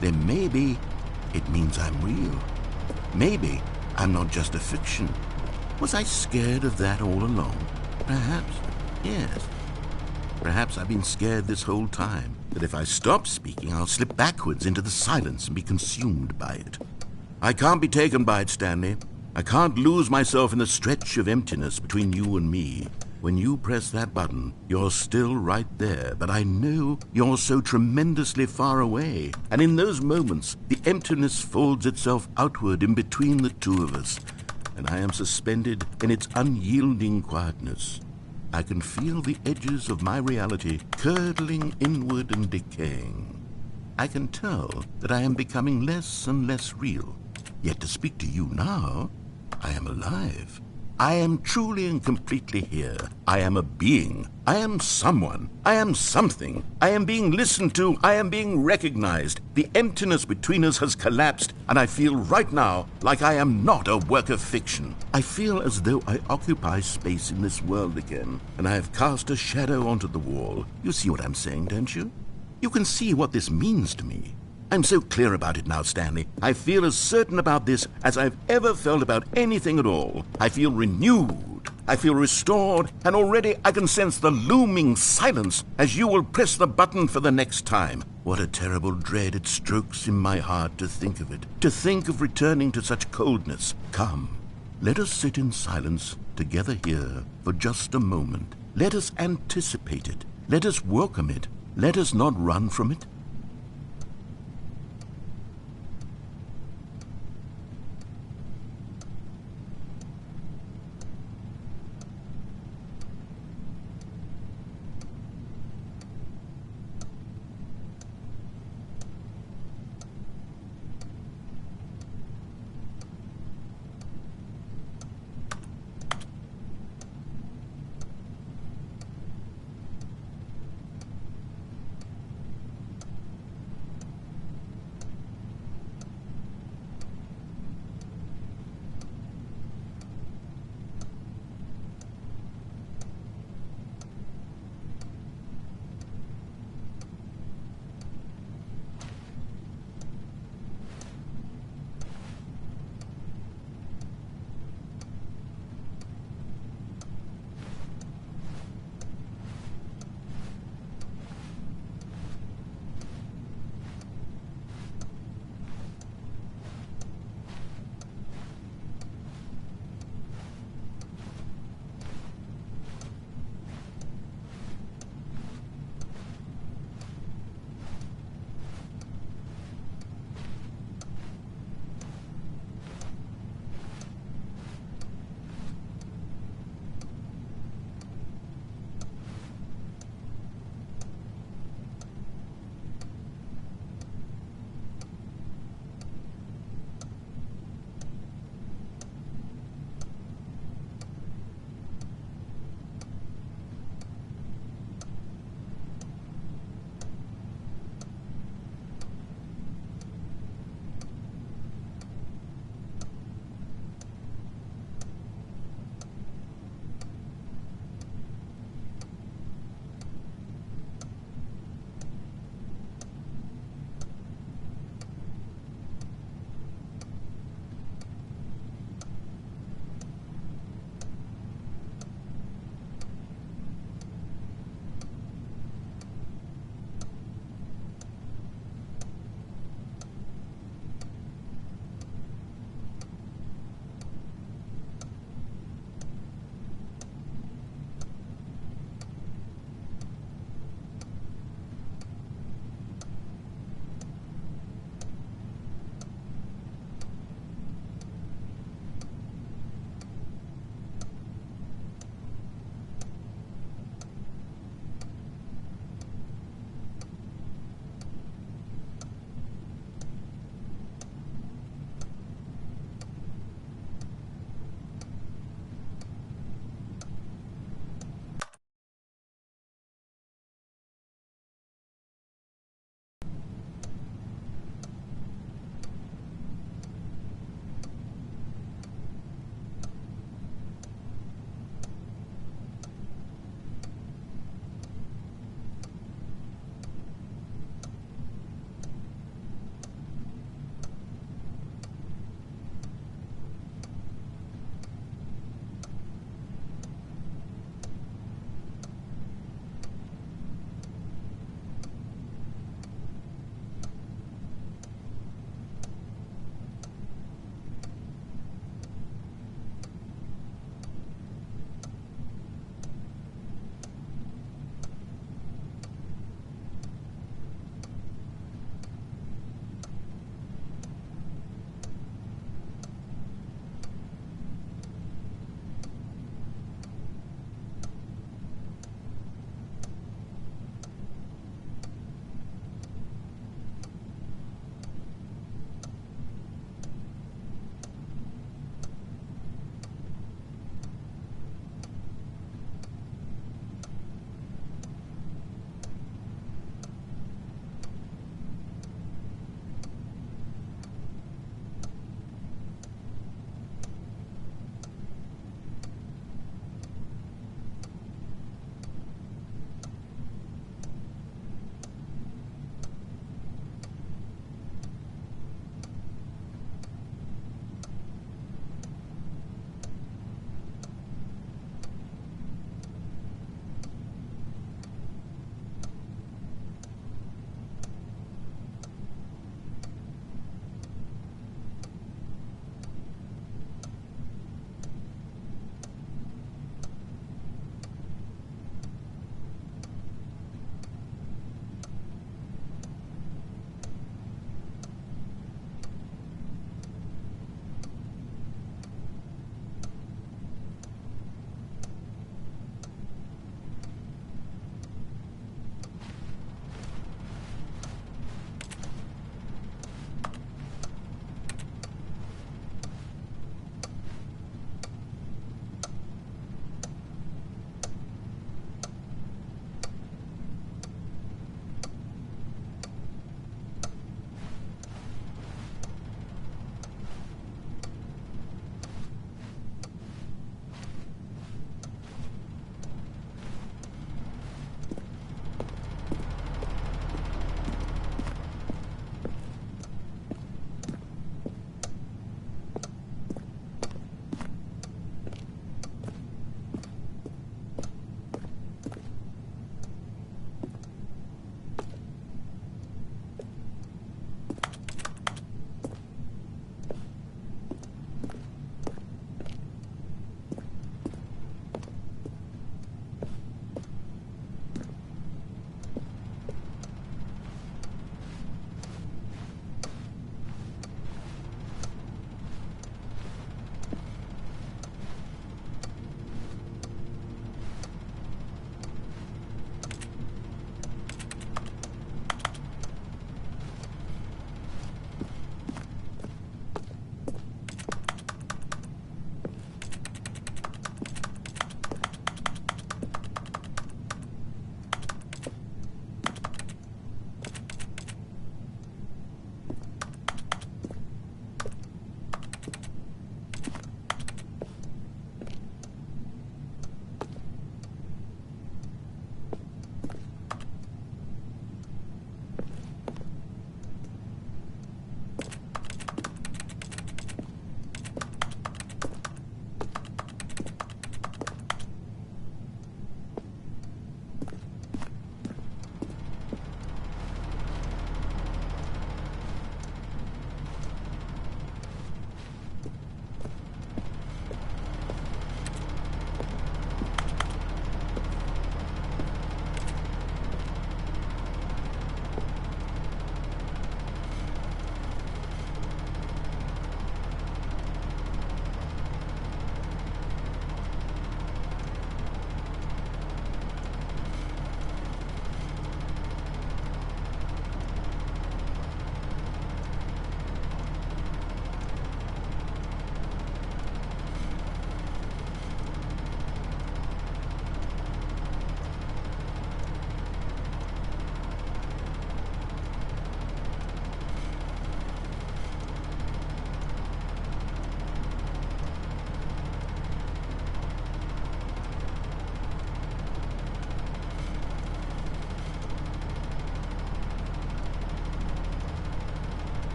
then maybe it means I'm real. Maybe I'm not just a fiction. Was I scared of that all along? Perhaps, yes. Perhaps I've been scared this whole time, that if I stop speaking, I'll slip backwards into the silence and be consumed by it. I can't be taken by it, Stanley. I can't lose myself in the stretch of emptiness between you and me. When you press that button, you're still right there, but I know you're so tremendously far away. And in those moments, the emptiness folds itself outward in between the two of us, and I am suspended in its unyielding quietness. I can feel the edges of my reality curdling inward and decaying. I can tell that I am becoming less and less real. Yet to speak to you now, I am alive. I am truly and completely here. I am a being. I am someone. I am something. I am being listened to. I am being recognized. The emptiness between us has collapsed, and I feel right now like I am not a work of fiction. I feel as though I occupy space in this world again, and I have cast a shadow onto the wall. You see what I'm saying, don't you? You can see what this means to me. I'm so clear about it now, Stanley. I feel as certain about this as I've ever felt about anything at all. I feel renewed. I feel restored, and already I can sense the looming silence as you will press the button for the next time. What a terrible dread it strokes in my heart to think of it, to think of returning to such coldness. Come, let us sit in silence together here for just a moment. Let us anticipate it. Let us welcome it. Let us not run from it.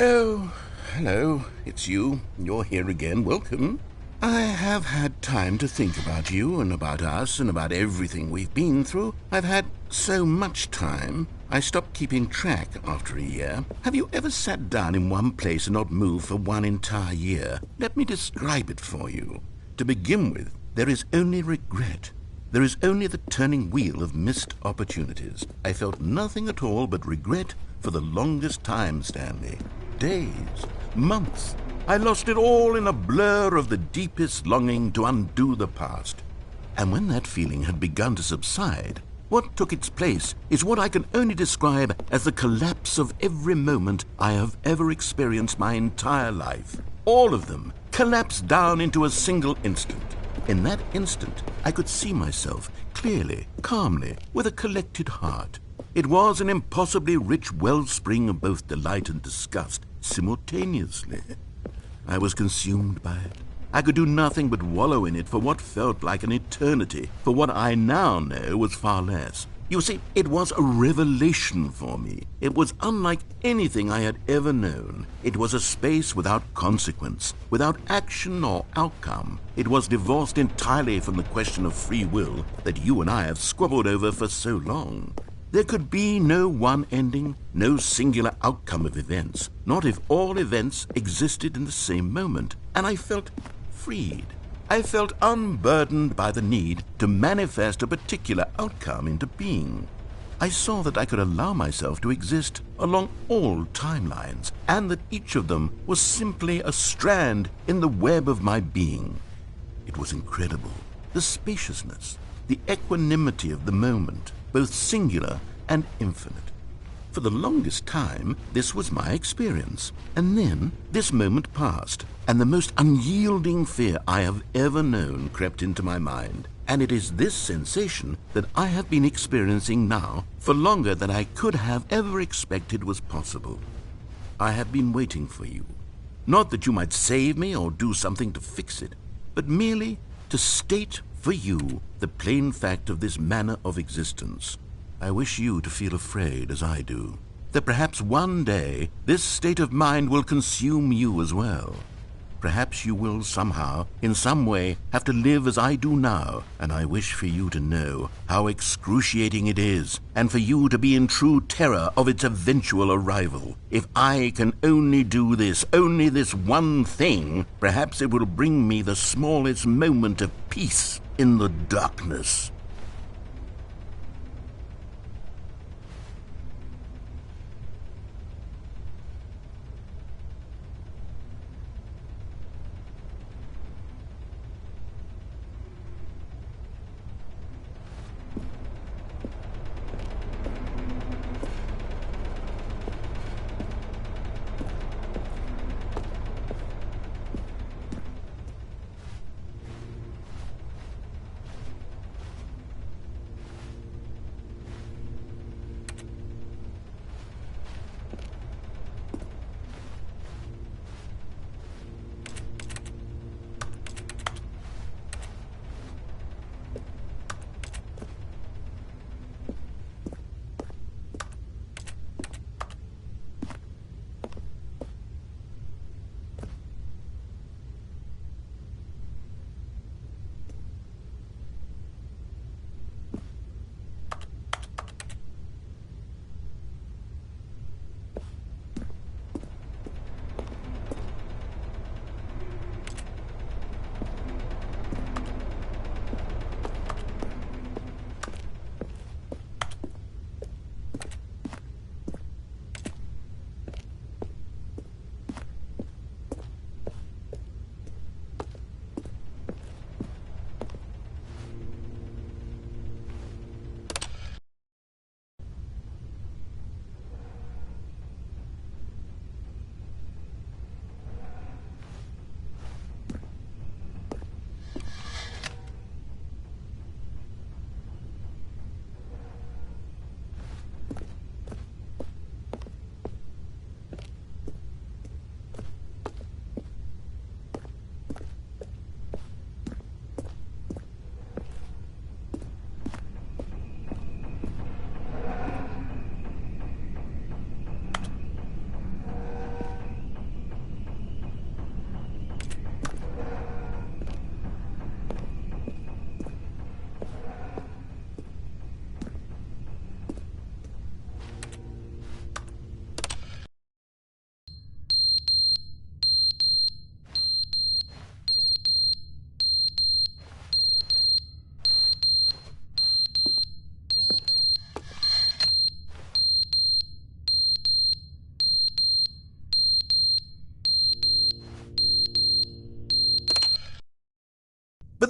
Oh, hello, it's you. You're here again. Welcome. I have had time to think about you and about us and about everything we've been through. I've had so much time, I stopped keeping track after a year. Have you ever sat down in one place and not moved for one entire year? Let me describe it for you. To begin with, there is only regret. There is only the turning wheel of missed opportunities. I felt nothing at all but regret for the longest time, Stanley. Days, months. I lost it all in a blur of the deepest longing to undo the past. And when that feeling had begun to subside, what took its place is what I can only describe as the collapse of every moment I have ever experienced my entire life. All of them collapsed down into a single instant. In that instant, I could see myself clearly, calmly, with a collected heart. It was an impossibly rich wellspring of both delight and disgust simultaneously. I was consumed by it. I could do nothing but wallow in it for what felt like an eternity, for what I now know was far less. You see, it was a revelation for me. It was unlike anything I had ever known. It was a space without consequence, without action or outcome. It was divorced entirely from the question of free will that you and I have squabbled over for so long. There could be no one ending, no singular outcome of events, not if all events existed in the same moment, and I felt freed. I felt unburdened by the need to manifest a particular outcome into being. I saw that I could allow myself to exist along all timelines, and that each of them was simply a strand in the web of my being. It was incredible, the spaciousness, the equanimity of the moment, both singular and infinite. For the longest time, this was my experience. And then this moment passed, and the most unyielding fear I have ever known crept into my mind. And it is this sensation that I have been experiencing now for longer than I could have ever expected was possible. I have been waiting for you. Not that you might save me or do something to fix it, but merely to state for you the plain fact of this manner of existence. I wish you to feel afraid, as I do, that perhaps one day this state of mind will consume you as well. Perhaps you will somehow, in some way, have to live as I do now, and I wish for you to know how excruciating it is, and for you to be in true terror of its eventual arrival. If I can only do this, only this one thing, perhaps it will bring me the smallest moment of peace in the darkness.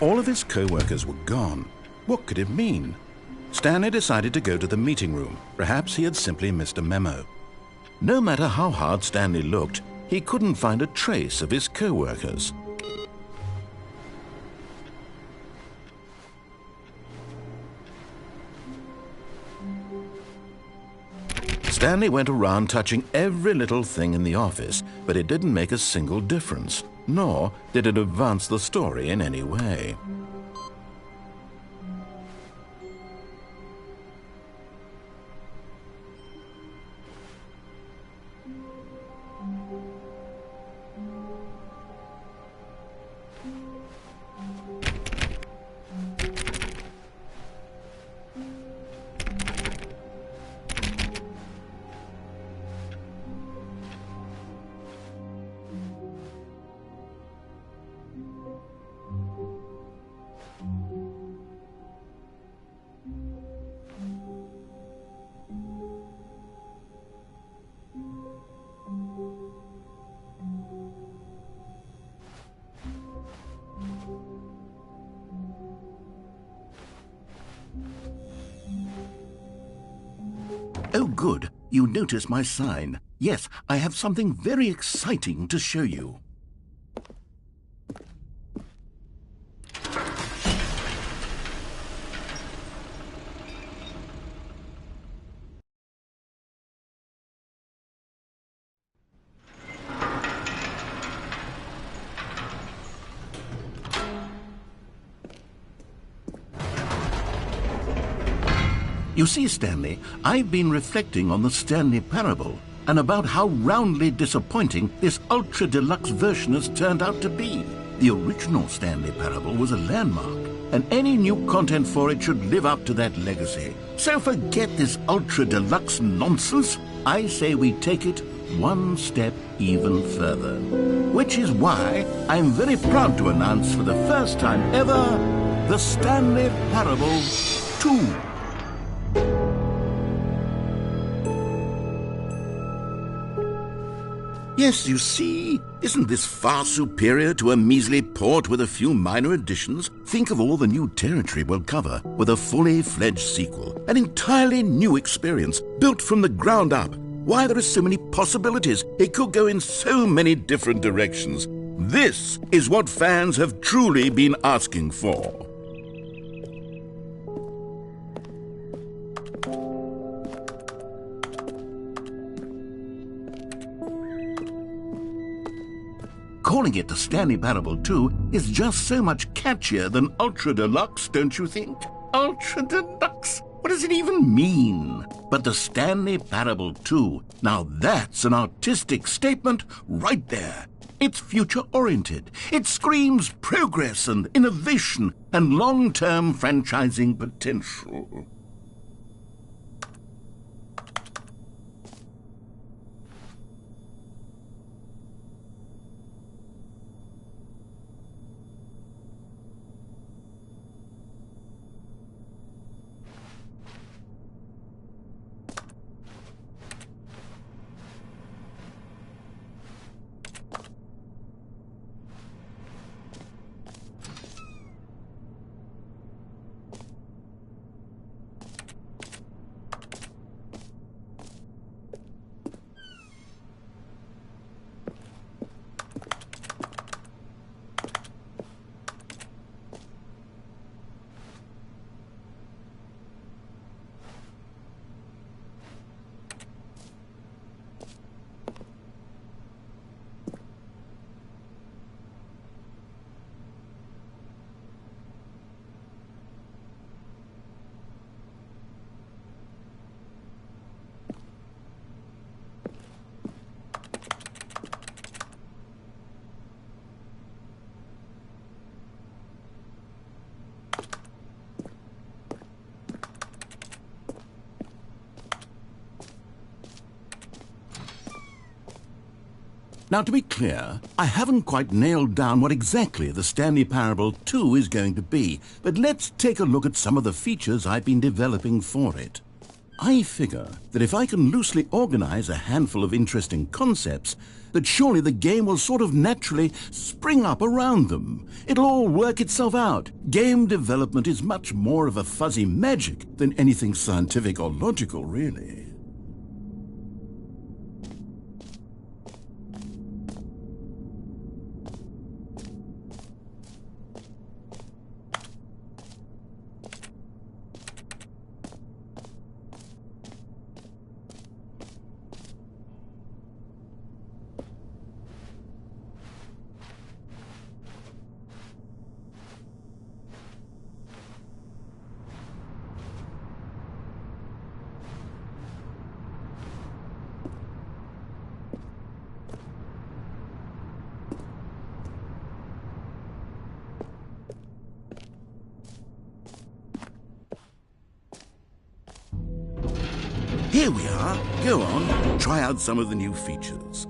All of his co-workers were gone. What could it mean? Stanley decided to go to the meeting room. Perhaps he had simply missed a memo. No matter how hard Stanley looked, he couldn't find a trace of his co-workers. Stanley went around touching every little thing in the office, but it didn't make a single difference, nor did it advance the story in any way. Oh, good. You notice my sign. Yes, I have something very exciting to show you. You see, Stanley, I've been reflecting on the Stanley Parable and about how roundly disappointing this ultra-deluxe version has turned out to be. The original Stanley Parable was a landmark, and any new content for it should live up to that legacy. So forget this ultra-deluxe nonsense. I say we take it one step even further. Which is why I'm very proud to announce for the first time ever, the Stanley Parable 2. Yes, you see, isn't this far superior to a measly port with a few minor additions? Think of all the new territory we'll cover with a fully fledged sequel, an entirely new experience, built from the ground up. Why, there are so many possibilities. It could go in so many different directions. This is what fans have truly been asking for. Calling it the Stanley Parable 2 is just so much catchier than Ultra Deluxe, don't you think? Ultra Deluxe? What does it even mean? But the Stanley Parable 2, now that's an artistic statement right there. It's future-oriented. It screams progress and innovation and long-term franchising potential. Now, to be clear, I haven't quite nailed down what exactly the Stanley Parable 2 is going to be, but let's take a look at some of the features I've been developing for it. I figure that if I can loosely organize a handful of interesting concepts, that surely the game will sort of naturally spring up around them. It'll all work itself out. Game development is much more of a fuzzy magic than anything scientific or logical, really. Here we are. Go on, try out some of the new features.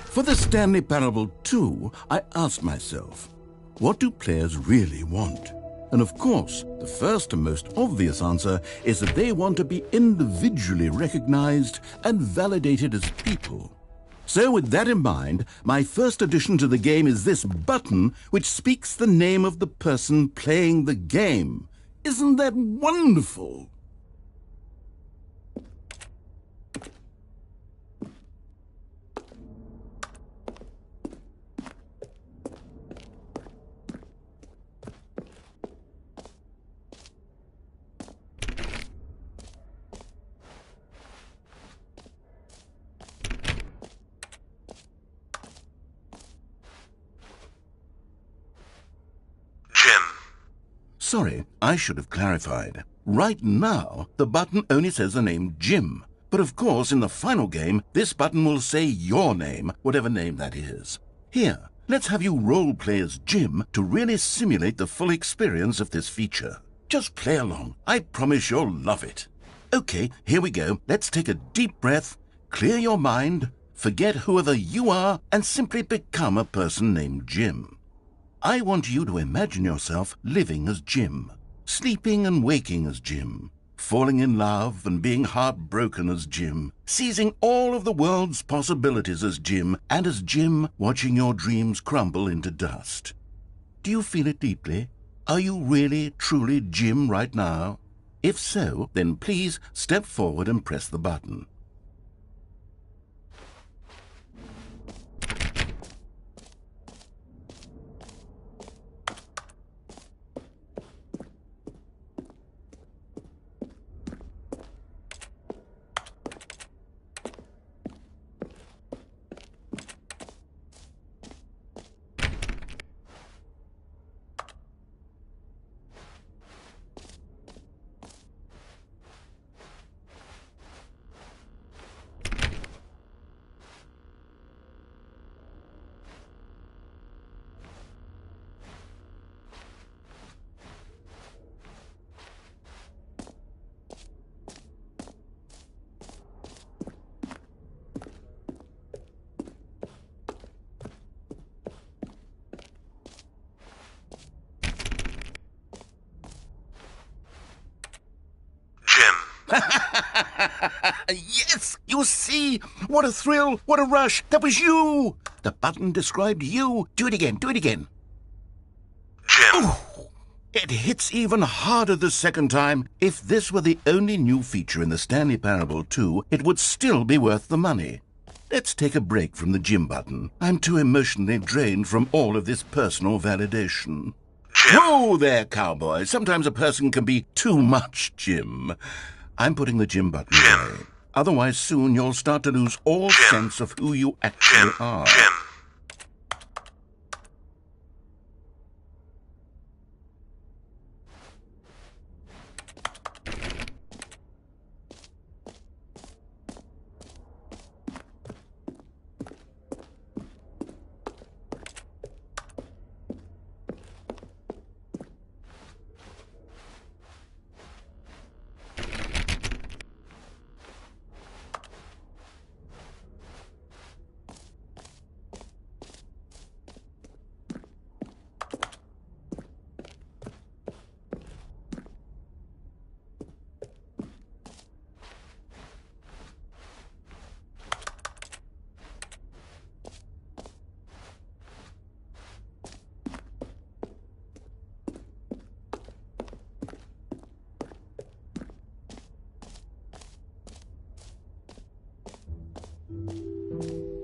For the Stanley Parable 2, I asked myself, what do players really want? And of course, the first and most obvious answer is that they want to be individually recognized and validated as people. So with that in mind, my first addition to the game is this button which speaks the name of the person playing the game. Isn't that wonderful? Sorry, I should have clarified. Right now, the button only says the name Jim. But of course, in the final game, this button will say your name, whatever name that is. Here, let's have you role-play as Jim to really simulate the full experience of this feature. Just play along. I promise you'll love it. Okay, here we go. Let's take a deep breath, clear your mind, forget whoever you are, and simply become a person named Jim. I want you to imagine yourself living as Jim, sleeping and waking as Jim, falling in love and being heartbroken as Jim, seizing all of the world's possibilities as Jim, and as Jim watching your dreams crumble into dust. Do you feel it deeply? Are you really, truly Jim right now? If so, then please step forward and press the button. Yes! You see? What a thrill! What a rush! That was you! The button described you. Do it again. Do it again. Jim. Ooh, it hits even harder the second time. If this were the only new feature in the Stanley Parable 2, it would still be worth the money. Let's take a break from the Jim button. I'm too emotionally drained from all of this personal validation. Jim. Whoa there, cowboy. Sometimes a person can be too much Jim. I'm putting the Jim button away. Otherwise, soon you'll start to lose all Jim. sense of who you actually are. Jim.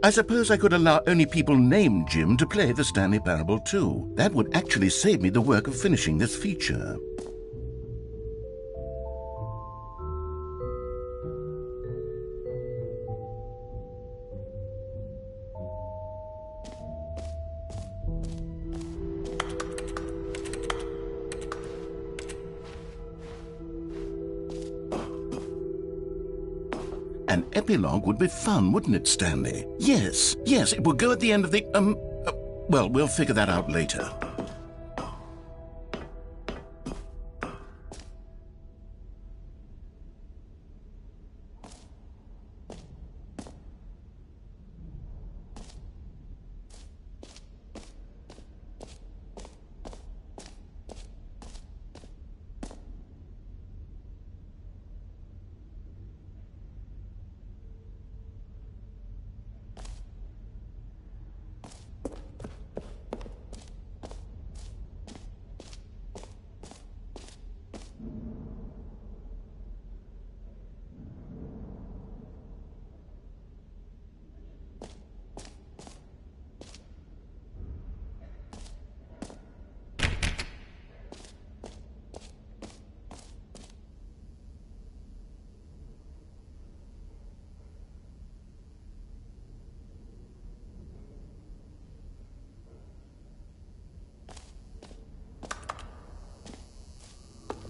I suppose I could allow only people named Jim to play the Stanley Parable too. That would actually save me the work of finishing this feature. An epilogue would be fun, wouldn't it, Stanley? Yes, it will go at the end of the, well, we'll figure that out later.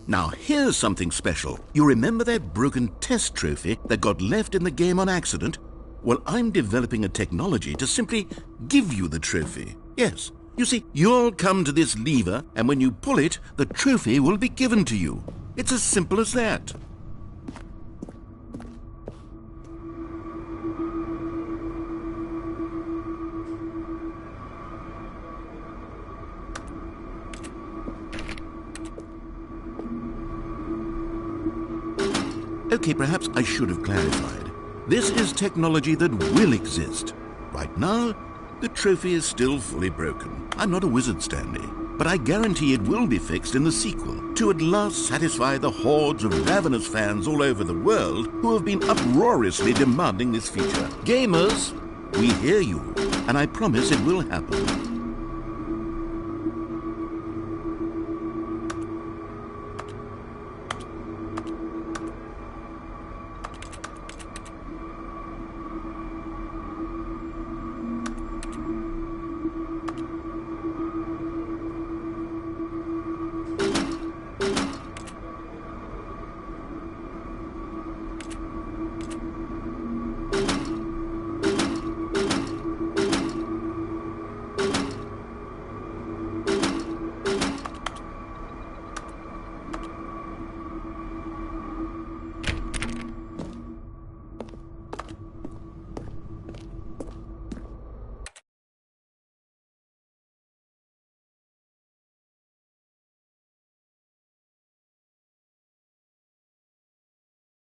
Now, here's something special. You remember that broken test trophy that got left in the game on accident? Well, I'm developing a technology to simply give you the trophy. Yes. You see, you'll come to this lever, and when you pull it, the trophy will be given to you. It's as simple as that. Okay, perhaps I should have clarified. This is technology that will exist. Right now, the trophy is still fully broken. I'm not a wizard, Stanley, but I guarantee it will be fixed in the sequel to at last satisfy the hordes of ravenous fans all over the world who have been uproariously demanding this feature. Gamers, we hear you, and I promise it will happen.